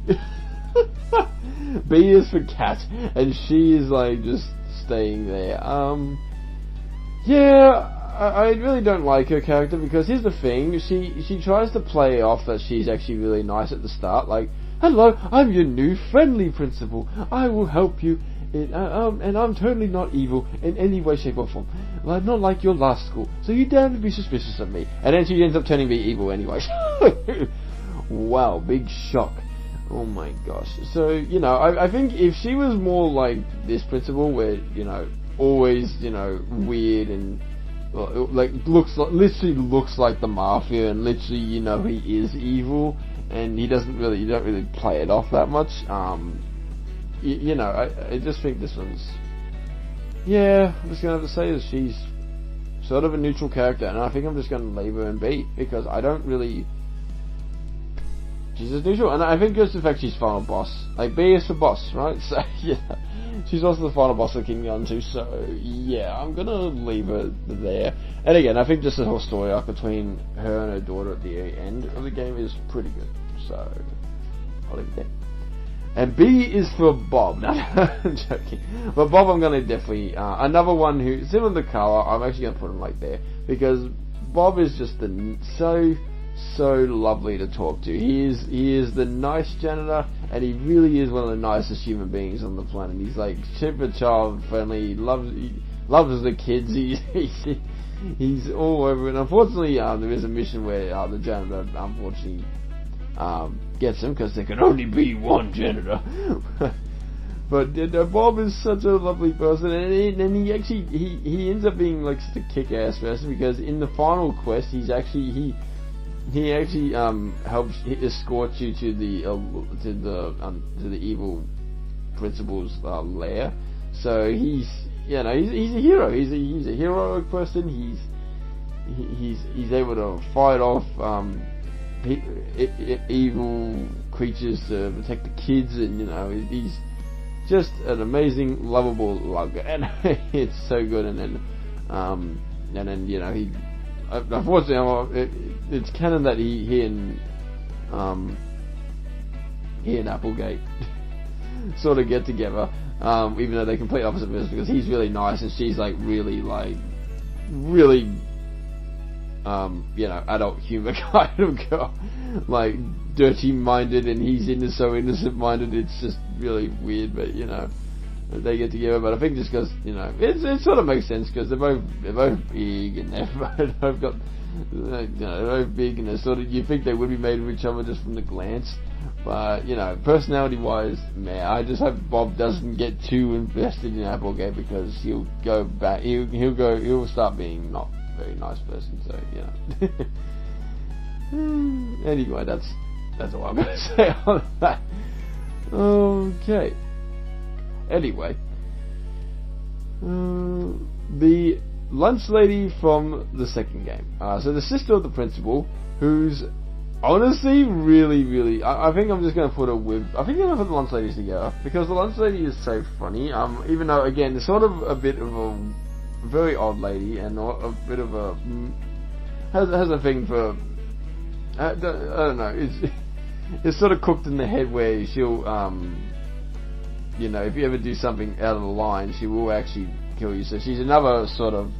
B is for cat, and she is like just staying there. Yeah, I really don't like her character, because here's the thing, she tries to play off that she's actually really nice at the start, like, hello, I'm your new friendly principal, I will help you, and I'm totally not evil in any way, shape or form, like, not like your last school, so you damn to be suspicious of me, and then she ends up turning me evil anyway. Wow, big shock. Oh my gosh. So, you know, I think if she was more like this principal, where, you know, always, you know, weird and like literally looks like the mafia, and literally, you know, he is evil, and you don't really play it off that much. You know, I just think this one's, yeah, I'm just gonna have to say that she's sort of a neutral character, and I think I'm just gonna leave her in B, because I don't really. She's just neutral, and I think it's the fact she's final boss. Like, B is for boss, right? So, yeah. She's also the final boss of King Gun 2, so, yeah, I'm gonna leave her there. And again, I think just the whole story arc between her and her daughter at the end of the game is pretty good. So, I'll leave it there. And B is for Bob. No, I'm joking. But Bob, I'm gonna definitely, another one who, similar to Karla, I'm actually gonna put him right there. Because Bob is just so lovely to talk to. He is the nice janitor, and he really is one of the nicest human beings on the planet. He's like super child friendly. He loves the kids. He's all over it. And unfortunately, there is a mission where the janitor unfortunately gets him, because there can only be one janitor. But Bob is such a lovely person, and he actually he ends up being like such a kick-ass person, because in the final quest he actually helps escort you to the evil principal's lair. So he's a hero. He's a heroic person. He's able to fight off evil creatures to protect the kids, and you know, he's just an amazing, lovable lugger, and it's so good. And then you know, he. Unfortunately, it's canon that he and Applegate sort of get together, even though they're complete opposite of, because he's really nice and she's like really you know, adult humor kind of girl, like dirty minded, and he's so innocent minded. It's just really weird, but you know, they get together. But I think just because, you know, it sort of makes sense, because they're both big, and they've both got, you know, they're both big, and they're sort of, you think they would be made with each other just from the glance. But you know, personality wise, man, I just hope Bob doesn't get too invested in Applegate, because he'll go back, he'll start being not a very nice person. So you know. Anyway, that's all I'm going to say on that. Okay. Anyway, the lunch lady from the second game. So the sister of the principal, who's honestly really, I think I'm just going to put her with, I think I'm going to put the lunch ladies together, because the lunch lady is so funny, even though, again, it's sort of a bit of a very odd lady, and a bit of a, has a thing for, I don't know, it's sort of cooked in the head where she'll, you know, if you ever do something out of the line, she will actually kill you. So she's another sort of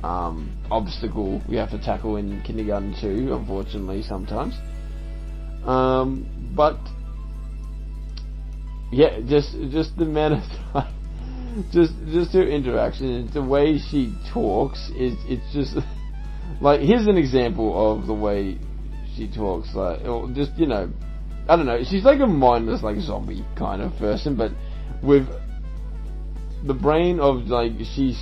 obstacle we have to tackle in Kindergarten 2, unfortunately, sometimes. But yeah, just the amount of time, just her interaction, the way she talks, it's just like, here's an example of the way she talks. Like, or just, you know, I don't know, she's like a mindless, like, zombie kind of person, but with the brain of, like, she's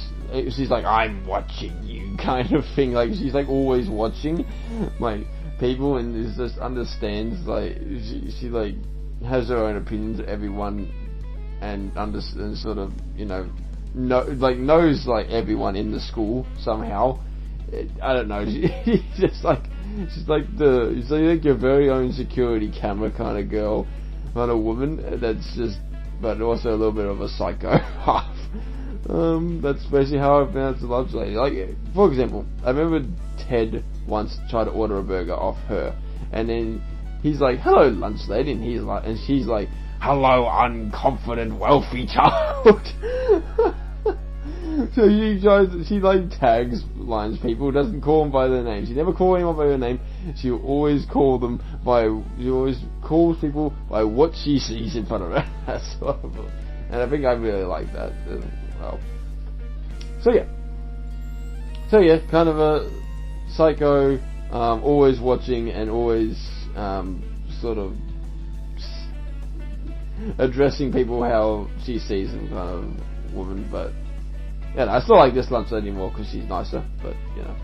like, I'm watching you kind of thing. Like, she's like always watching, like, people, and is just understands, like, she like has her own opinions of everyone, and sort of, you know, knows like everyone in the school somehow. I don't know. She's just like, she's like your very own security camera kind of girl, kind of woman. That's just, but also a little bit of a psycho half. That's basically how I pronounce the lunch lady. Like, for example, I remember Ted once tried to order a burger off her, and then he's like, "Hello, lunch lady," and she's like, "Hello, unconfident, wealthy child." So she like tags lines people, doesn't call them by their name. She never calls anyone by their name. She always calls people by what she sees in front of her. That's what and I think I really like that as well. So yeah, kind of a psycho, always watching and always sort of addressing people how she sees them kind of woman. But yeah, I still like this lunch lady more because she's nicer, but you know,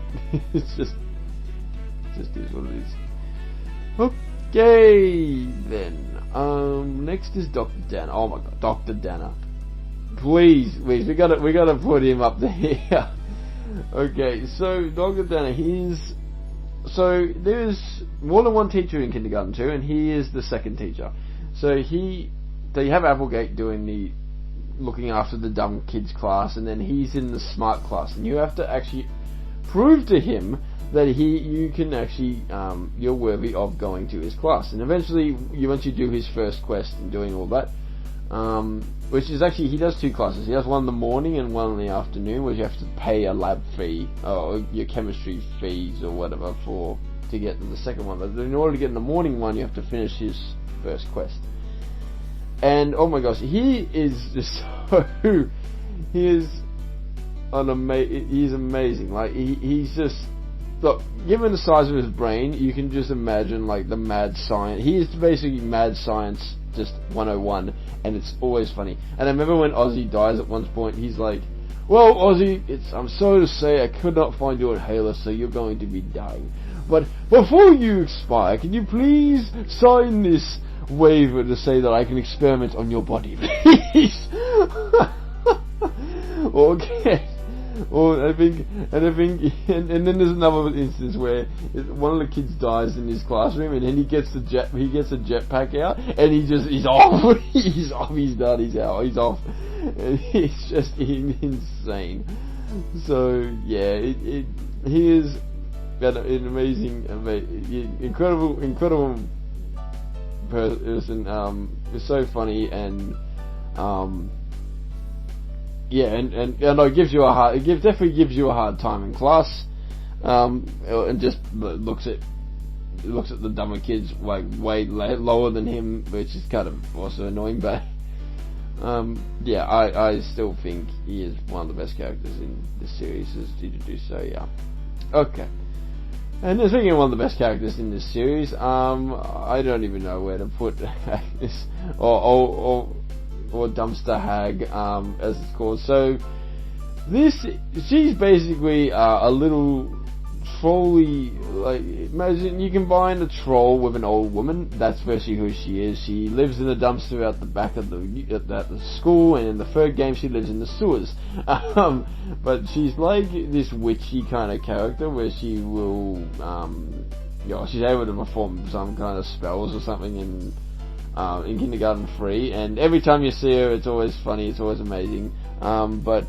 it's just is what it is. Okay, then. Next is Dr. Danner. Oh my god, Dr. Danner. Please, we gotta put him up there. Okay, so Dr. Danner, there's more than one teacher in kindergarten too, and he is the second teacher. So they have Applegate doing the looking after the dumb kids class, and then he's in the smart class, and you have to actually prove to him that you can actually you're worthy of going to his class. And eventually, once you do his first quest and doing all that, which is actually, he does two classes. He does one in the morning and one in the afternoon, where you have to pay a lab fee or your chemistry fees or whatever to get to the second one. But in order to get in the morning one, you have to finish his first quest. And oh my gosh, he is just he's amazing. Like he's just, look, given the size of his brain, you can just imagine like the mad science. He is basically mad science, just 101, and it's always funny. And I remember when Ozzy dies at one point, he's like, "Well, Ozzy, I'm sorry to say I could not find your inhaler, so you're going to be dying. But before you expire, can you please sign this waiver to say that I can experiment on your body, please?" Okay. Or and then there's another instance where one of the kids dies in his classroom, and then he gets a jetpack out, and he's off. He's done. He's out. He's off. And it's just insane. So yeah, he is an amazing, incredible person. It's so funny, and yeah, and it definitely gives you a hard time in class, and just looks at the dumber kids like way lower than him, which is kind of also annoying. But yeah, I still think he is one of the best characters in this series, as did you do so. Yeah, okay. And speaking of one of the best characters in this series, I don't even know where to put this, or Dumpster Hag, as it's called. So she's basically a little trolly. Like, imagine you combine a troll with an old woman. That's basically who she is. She lives in a dumpster at the back of the school, and in the third game she lives in the sewers. But she's like this witchy kind of character where she will, she's able to perform some kind of spells or something in Kindergarten 3, and every time you see her, it's always funny, it's always amazing. But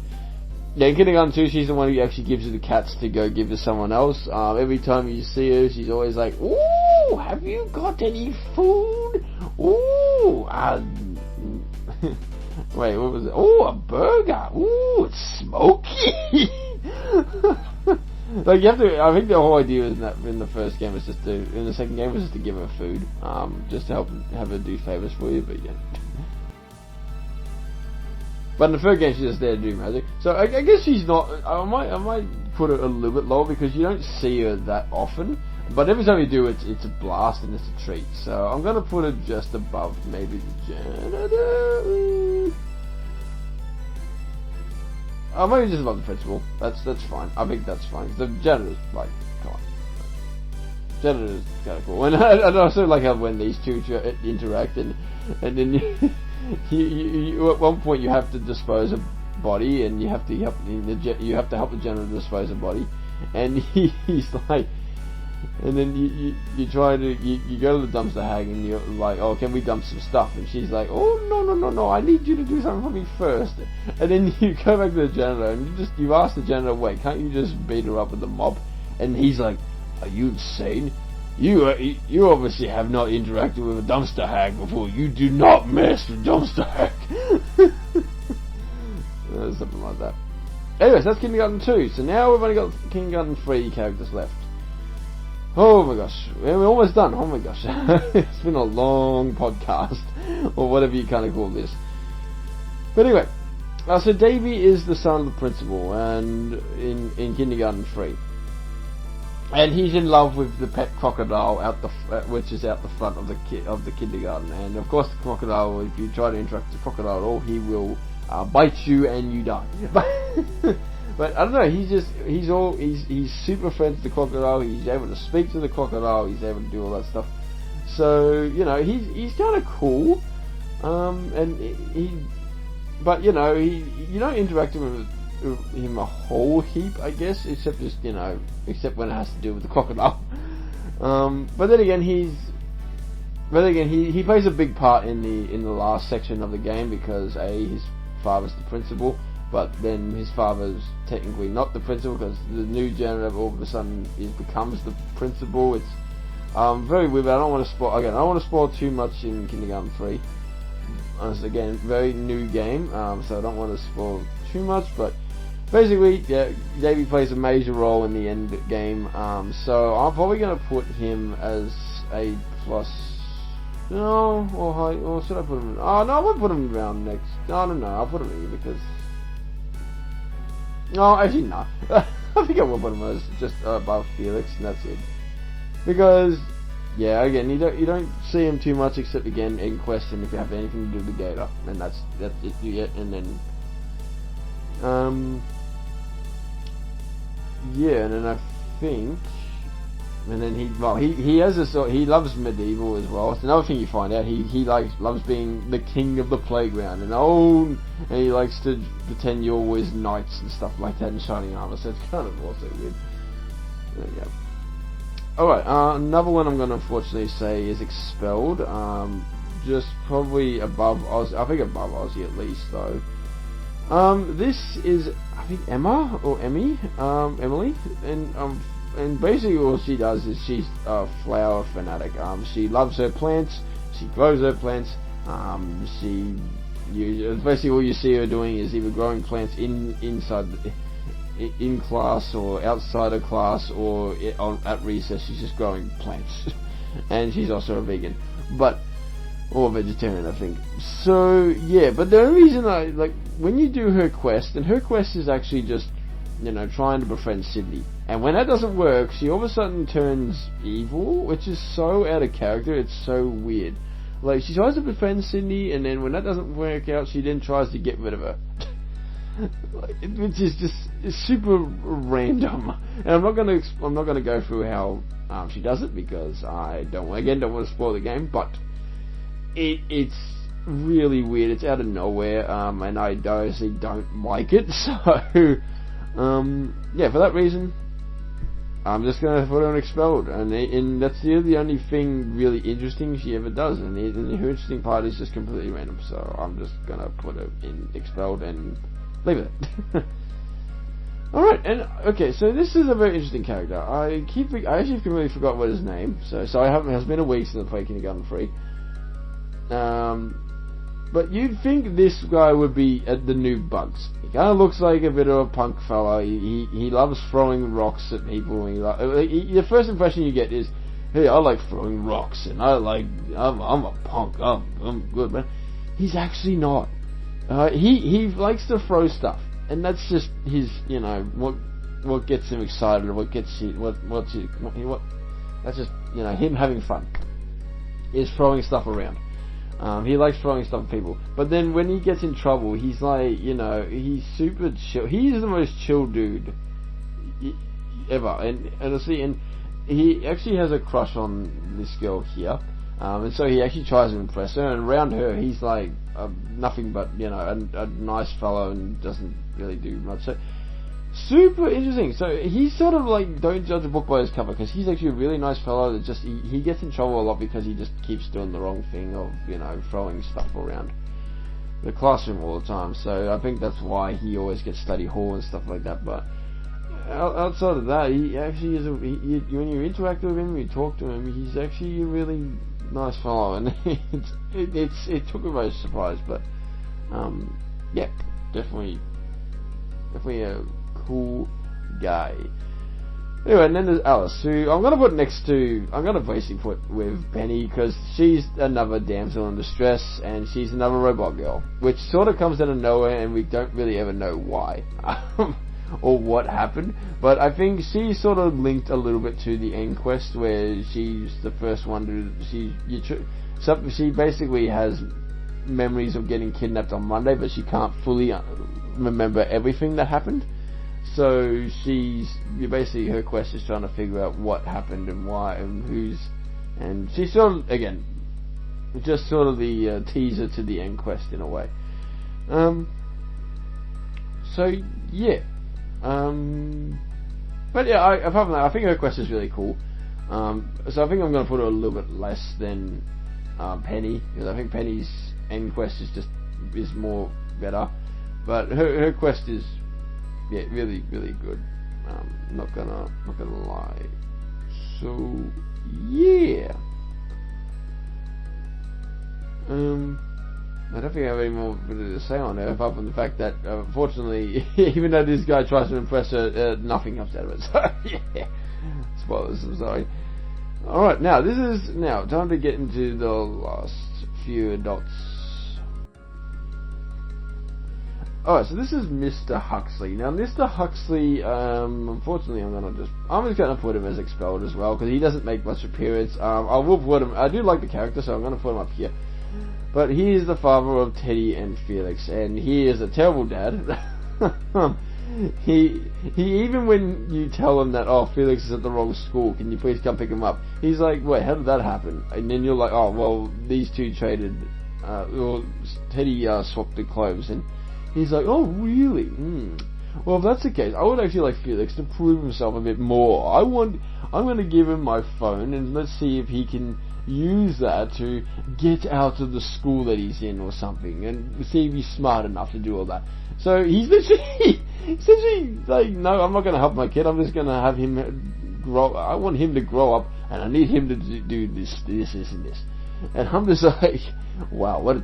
yeah, in Kindergarten 2, she's the one who actually gives you the cats to go give to someone else. Every time you see her, she's always like, "Ooh, have you got any food? Ooh, wait, what was it? Ooh, a burger. Ooh, it's smoky." Like, you have to, I think the whole idea is that in the first game was just in the second game was just to give her food, just to have her do favours for you, but yeah. But in the third game she's just there to do magic. So I guess she's not, I might put it a little bit lower because you don't see her that often, but every time you do it's a blast and it's a treat. So I'm gonna put her just above maybe the Janitor. Maybe just above the principal. That's fine. I think that's fine. The Janitor's like, come on. Janitor's kind of cool. And I also like how when these two interact, and then you at one point you have to dispose a body, and you have to help the Janitor dispose a body, and he's like, And then you try to you go to the dumpster hag and you're like, oh, can we dump some stuff? And she's like, oh, no, I need you to do something for me first. And then you go back to the janitor and you ask the janitor, wait, can't you just beat her up with the mop? And he's like, are you insane? You obviously have not interacted with a dumpster hag before. You do not mess with dumpster hag. Something like that. Anyways, that's Kindergarten 2. So now we've only got Kindergarten 3 characters left. Oh my gosh, we're almost done. Oh my gosh, it's been a long podcast, or whatever you kind of call this. But anyway, so Davy is the son of the principal, and in Kindergarten 3, and he's in love with the pet crocodile which is out the front of the kindergarten. And of course, the crocodile, if you try to interact with the crocodile at all, he will bite you and you die. But I don't know, he's super friends with the crocodile. He's able to speak to the crocodile. He's able to do all that stuff. So he's kind of cool. But you don't interact with him a whole heap, I guess, except when it has to do with the crocodile. But then again, he plays a big part in the last section of the game because his father's the principal. But then his father's technically not the principal because the new janitor all of a sudden becomes the principal. It's very weird, but I don't want to spoil. Again, I don't want to spoil too much in Kindergarten 3. Again, very new game, so I don't want to spoil too much. But basically, yeah, Davey plays a major role in the end game. So I'm probably going to put him as A+. No, or should I put him? Oh no, I won't put him around next. No, I'll put him here because. No, actually no. I think I will put him as just above Felix, and that's it. Because, yeah, again, you don't see him too much except again in question if you have anything to do with the Gator, and that's it you get. And then, yeah, and then I think. And then he has this he loves medieval as well. It's another thing you find out. He loves being the king of the playground and he likes to pretend you're always knights and stuff like that in shining armor. So it's kind of also weird. There you go. Alright, another one I'm going to unfortunately say is expelled. Just probably above Ozzy. I think above Ozzy at least though. This is I think Emma or Emmy, Emily, and basically all she does is she's a flower fanatic. She loves her plants. She grows her plants. Basically all you see her doing is either growing plants in class or outside of class or at recess. She's just growing plants, and she's also a vegan, or vegetarian, I think. So yeah, but the only reason I like when you do her quest, and her quest is actually just trying to befriend Sydney. And when that doesn't work, she all of a sudden turns evil, which is so out of character. It's so weird. Like, she tries to befriend Sydney, and then when that doesn't work out, she then tries to get rid of her. Which is it's super random. And I'm not gonna go through how she does it because I don't want to spoil the game. But it's really weird. It's out of nowhere, and I honestly don't like it. So. Yeah, for that reason, I'm just going to put her on expelled, and that's the only thing really interesting she ever does, and her interesting part is just completely random, so I'm just going to put her in expelled and leave it. Alright, and okay, so this is a very interesting character. I actually completely forgot what his name, so it has been a week since I played Kindergarten 3. But you'd think this guy would be the new Bugs. He kind of looks like a bit of a punk fella. He loves throwing rocks at people. The first impression you get is, hey, I like throwing rocks, and I'm a punk. I'm good, man. He's actually not. He likes to throw stuff, and that's just his, what gets him excited, or what gets him, that's just, him having fun. Is throwing stuff around. He likes throwing stuff at people, but then when he gets in trouble, he's like, he's super chill. He's the most chill dude ever, and honestly, and he actually has a crush on this girl here, and so he actually tries to impress her, and around her, he's like nothing but a nice fellow and doesn't really do much. super interesting. So he's sort of like, don't judge a book by its cover, because he's actually a really nice fellow that just, he gets in trouble a lot because he just keeps doing the wrong thing of, throwing stuff around the classroom all the time. So I think that's why he always gets study hall and stuff like that. But outside of that, he actually is when you interact with him, you talk to him, he's actually a really nice fellow, and it took me by surprise. But yeah, definitely a cool guy. Anyway, and then there's Alice, who I'm gonna basically put with Penny, because she's another damsel in distress, and she's another robot girl, which sort of comes out of nowhere, and we don't really ever know why or what happened. But I think she's sort of linked a little bit to the end quest, where she's the first one to she basically has memories of getting kidnapped on Monday, but she can't fully remember everything that happened. So basically her quest is trying to figure out what happened and why and who's, and she's sort of, again, just sort of the teaser to the end quest in a way. So yeah, but yeah, apart from that, I think her quest is really cool. So I think I'm going to put her a little bit less than Penny, because I think Penny's end quest is more better, but her quest is, yeah, really, really good. Not gonna lie. So yeah, I don't think I have any more to say on it, apart from the fact that unfortunately, even though this guy tries to impress her, nothing comes out of it. So yeah, spoilers. I'm sorry. All right, now time to get into the last few adults. Alright, so this is Mr. Huxley. Now, Mr. Huxley, unfortunately, I'm just gonna put him as expelled as well, because he doesn't make much appearance. I will put him, I do like the character, so I'm gonna put him up here. But he is the father of Teddy and Felix, and he is a terrible dad. He even when you tell him that, oh, Felix is at the wrong school, can you please come pick him up? He's like, wait, how did that happen? And then you're like, oh, well, these two traded, Teddy swapped the clothes, and he's like, oh, really? Well, if that's the case, I would actually like Felix to prove himself a bit more. I'm going to give him my phone, and let's see if he can use that to get out of the school that he's in or something, and see if he's smart enough to do all that. So he's literally like, no, I'm not going to help my kid. I'm just going to have him grow. I want him to grow up, and I need him to do this, and this. And I'm just like, wow, what a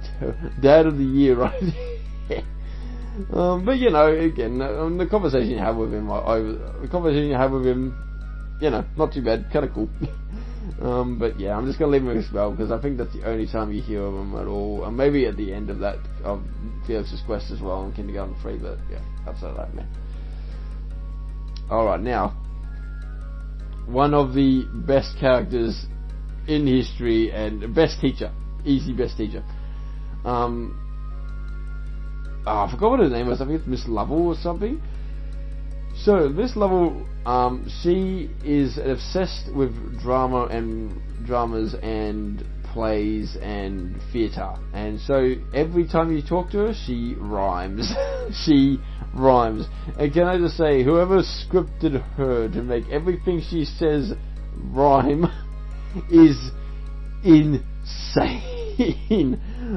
dad of the year, right? But again, the conversation you have with him, not too bad, kind of cool. But yeah, I'm just gonna leave him as well, because I think that's the only time you hear of him at all, and maybe at the end of that of Felix's quest as well in Kindergarten 3. But yeah, outside of that, man. All right, now one of the best characters in history and best teacher, easy best teacher. I forgot what her name was. I think it's Miss Lovell or something. So Miss Lovell, she is obsessed with dramas and plays and theatre, and so every time you talk to her, she rhymes. She rhymes. And can I just say, whoever scripted her to make everything she says rhyme is insane.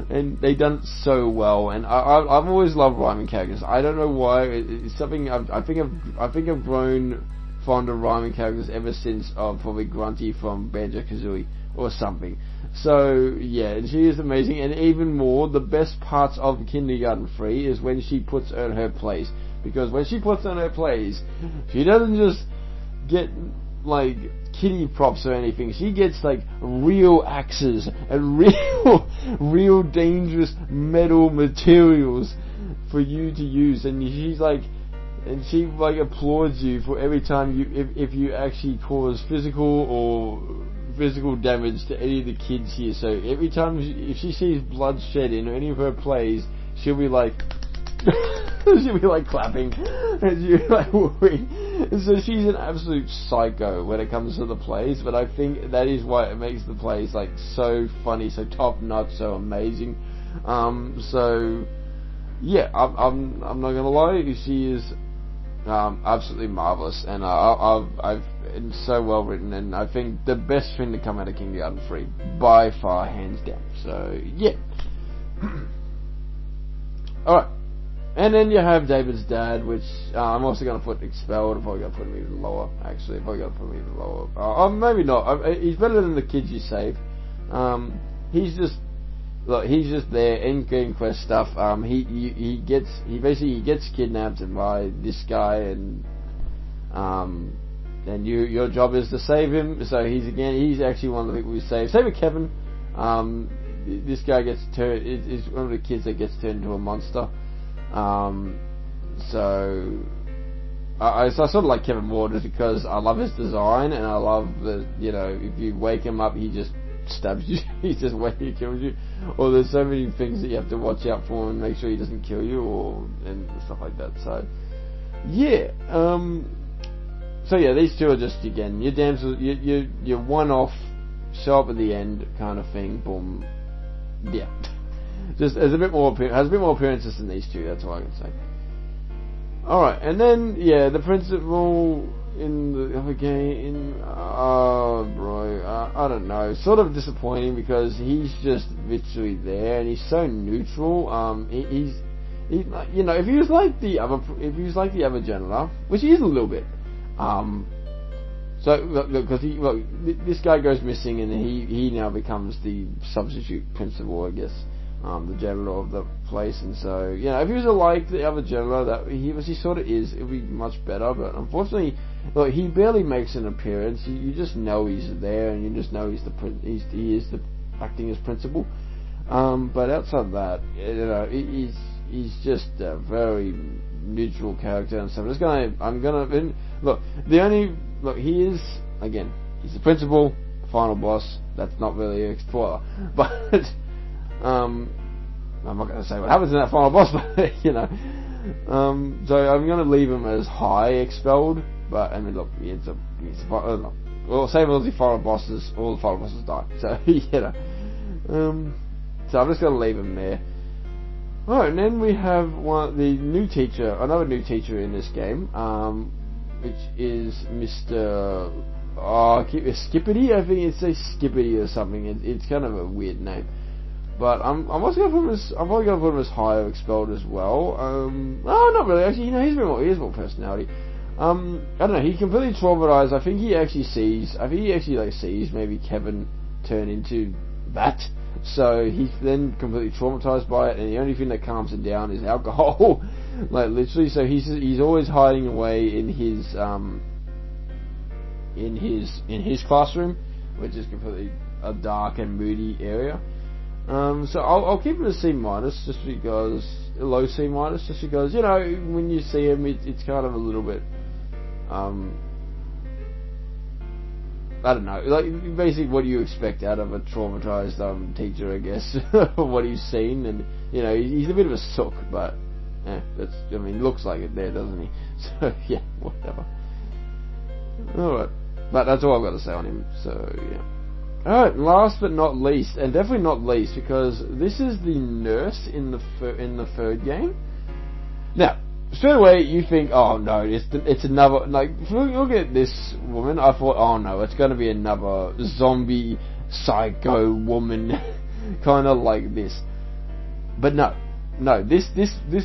And they done it so well, and I've always loved rhyming characters. I don't know why. It's something I think I've grown fond of rhyming characters ever since probably Grunty from Banjo-Kazooie or something. So yeah, and she is amazing. And even more, the best parts of Kindergarten 3 is when she puts on her plays, because when she puts on her plays, she doesn't just get like kitty props or anything. She gets like real axes and real dangerous metal materials for you to use, and she applauds you for every time if you actually cause physical damage to any of the kids here. So every time if she sees bloodshed in any of her plays, she'll be like she'll be like clapping, and she'll be like whooing. So she's an absolute psycho when it comes to the plays, but I think that is why it makes the plays like so funny, so top notch, so amazing. So yeah, I'm not gonna lie, she is absolutely marvelous, and it's so well written, and I think the best thing to come out of Kindergarten 3 by far, hands down. So yeah. All right. And then you have David's dad, which I'm also going to put expelled. I'm probably going to put him even lower, actually. I'm probably going to put him even lower. Maybe not. He's better than the kids you save. He's just there in Green Quest stuff. He gets kidnapped by this guy, and your job is to save him. So he's actually one of the people we save. Same with Kevin. This guy is one of the kids that gets turned into a monster. So I sort of like Kevin more just because I love his design, and I love that, if you wake him up, he just stabs you. He just kills you. Or there's so many things that you have to watch out for and make sure he doesn't kill you, and stuff like that. So yeah. These two are just, again, your damsel, your one-off, show up at the end kind of thing. Boom. Yeah. Just has a bit more appearances than these two. That's all I can say. All right, and then the principal in the other game. I don't know. Sort of disappointing because he's just literally there, and he's so neutral. He's if he was like the other janitor, which he is a little bit. Because this guy goes missing, and he now becomes the substitute principal, I guess. The janitor of the place, and so if he was like the other janitor that he sort of is, it would be much better. But unfortunately, he barely makes an appearance. You just know he's there, and you just know he is acting as principal. But outside of that, he's just a very neutral character, and so he is, again, he's the principal, final boss. That's not really a spoiler, but. I'm not going to say what happens in that final boss, but so I'm going to leave him as high expelled. But I mean, look, same as the final bosses. All the final bosses die, so so I'm just going to leave him there. Alright, and then we have another new teacher in this game, which is Mr. Skippity. I think it's Skippity or something. It's kind of a weird name. But I'm also going to put him as, I'm probably going to put him as high or expelled as well. Not really, actually, he has more personality. I don't know, he completely traumatized. I think he actually sees maybe Kevin turn into that. So he's then completely traumatized by it, and the only thing that calms him down is alcohol. Like, literally, so he's always hiding away in his classroom, which is completely a dark and moody area. So I'll keep it a C minus, just because, low C minus, just because, when you see him, it's kind of a little bit, I don't know, like, basically what do you expect out of a traumatized, teacher, I guess, what he's seen, and, he's a bit of a sook, but, looks like it there, doesn't he? So, yeah, whatever. Alright, but that's all I've got to say on him, so, yeah. Alright, last but not least, and definitely not least, because this is the nurse in the third game. Now, straight away you think, oh no, it's another, like, if you look at this woman, I thought, oh no, it's going to be another zombie psycho woman, kind of like this. But no, this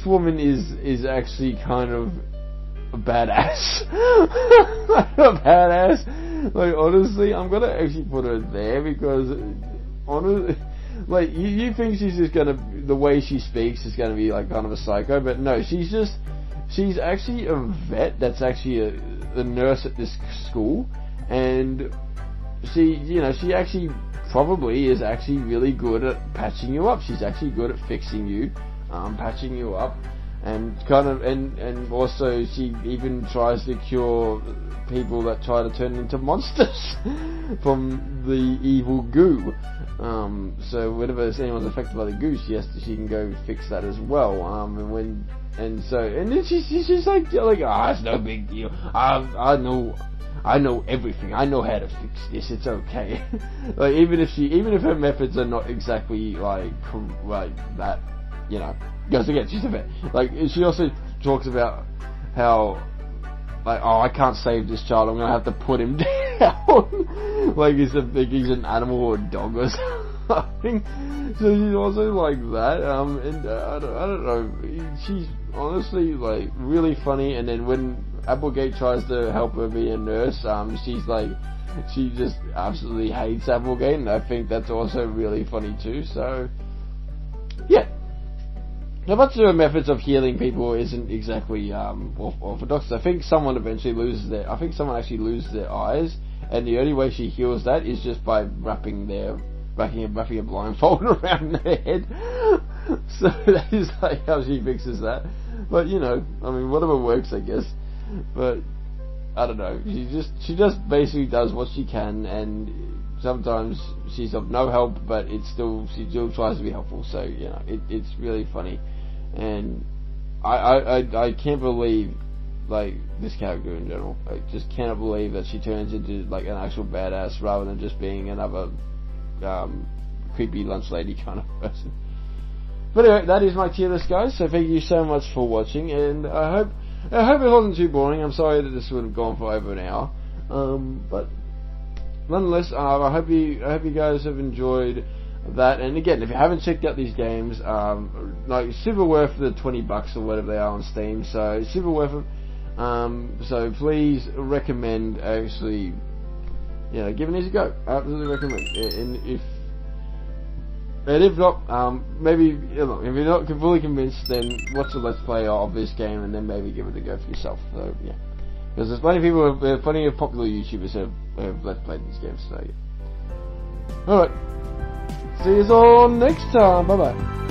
woman is actually kind of a badass. A badass. Like, honestly, I'm gonna actually put her there because, honestly, like, you think she's just gonna, the way she speaks is gonna be like kind of a psycho, but no, she's actually a vet that's actually a nurse at this school, and she actually probably is actually really good at patching you up. She's actually good at fixing you, patching you up, and kind of, and also she even tries to cure people that try to turn into monsters from the evil goo. So whenever anyone's affected by the goo, she can go fix that as well. And then she's like, it's no big deal. I know everything. I know how to fix this. It's okay. Like, even if her methods are not exactly like that, because again, she's a vet. Like, she also talks about how like, oh, I can't save this child, I'm gonna have to put him down. Like he's an animal or a dog or something. So she's also like that, and I don't know, she's honestly like really funny. And then when Applegate tries to help her be a nurse, she's like, she just absolutely hates Applegate, and I think that's also really funny too. So yeah, now much of her methods of healing people isn't exactly orthodox. I think someone eventually loses their, I think someone actually loses their eyes, and the only way she heals that is just by wrapping a blindfold around their head. So that is like how she fixes that. But you know, I mean, whatever works, I guess. But I don't know. She just basically does what she can, and sometimes she's of no help, but she still tries to be helpful. So you know, it's really funny, and I can't believe like this character in general. I just cannot believe that she turns into like an actual badass rather than just being another creepy lunch lady kind of person. But anyway, that is my tier list, guys. So thank you so much for watching, and I hope it wasn't too boring. I'm sorry that this would have gone for over an hour, but nonetheless, I hope you guys have enjoyed that. And again, if you haven't checked out these games, like super worth the $20 or whatever they are on Steam. So super worth it. So please recommend actually, you know, giving these a go. I absolutely recommend. And if not, maybe, you know, if you're not fully convinced, then watch a Let's Play of this game and then maybe give it a go for yourself. So yeah, because there's plenty of people, plenty of popular YouTubers who have Let's Played these games. So yeah. All right, see you all next time. Bye bye.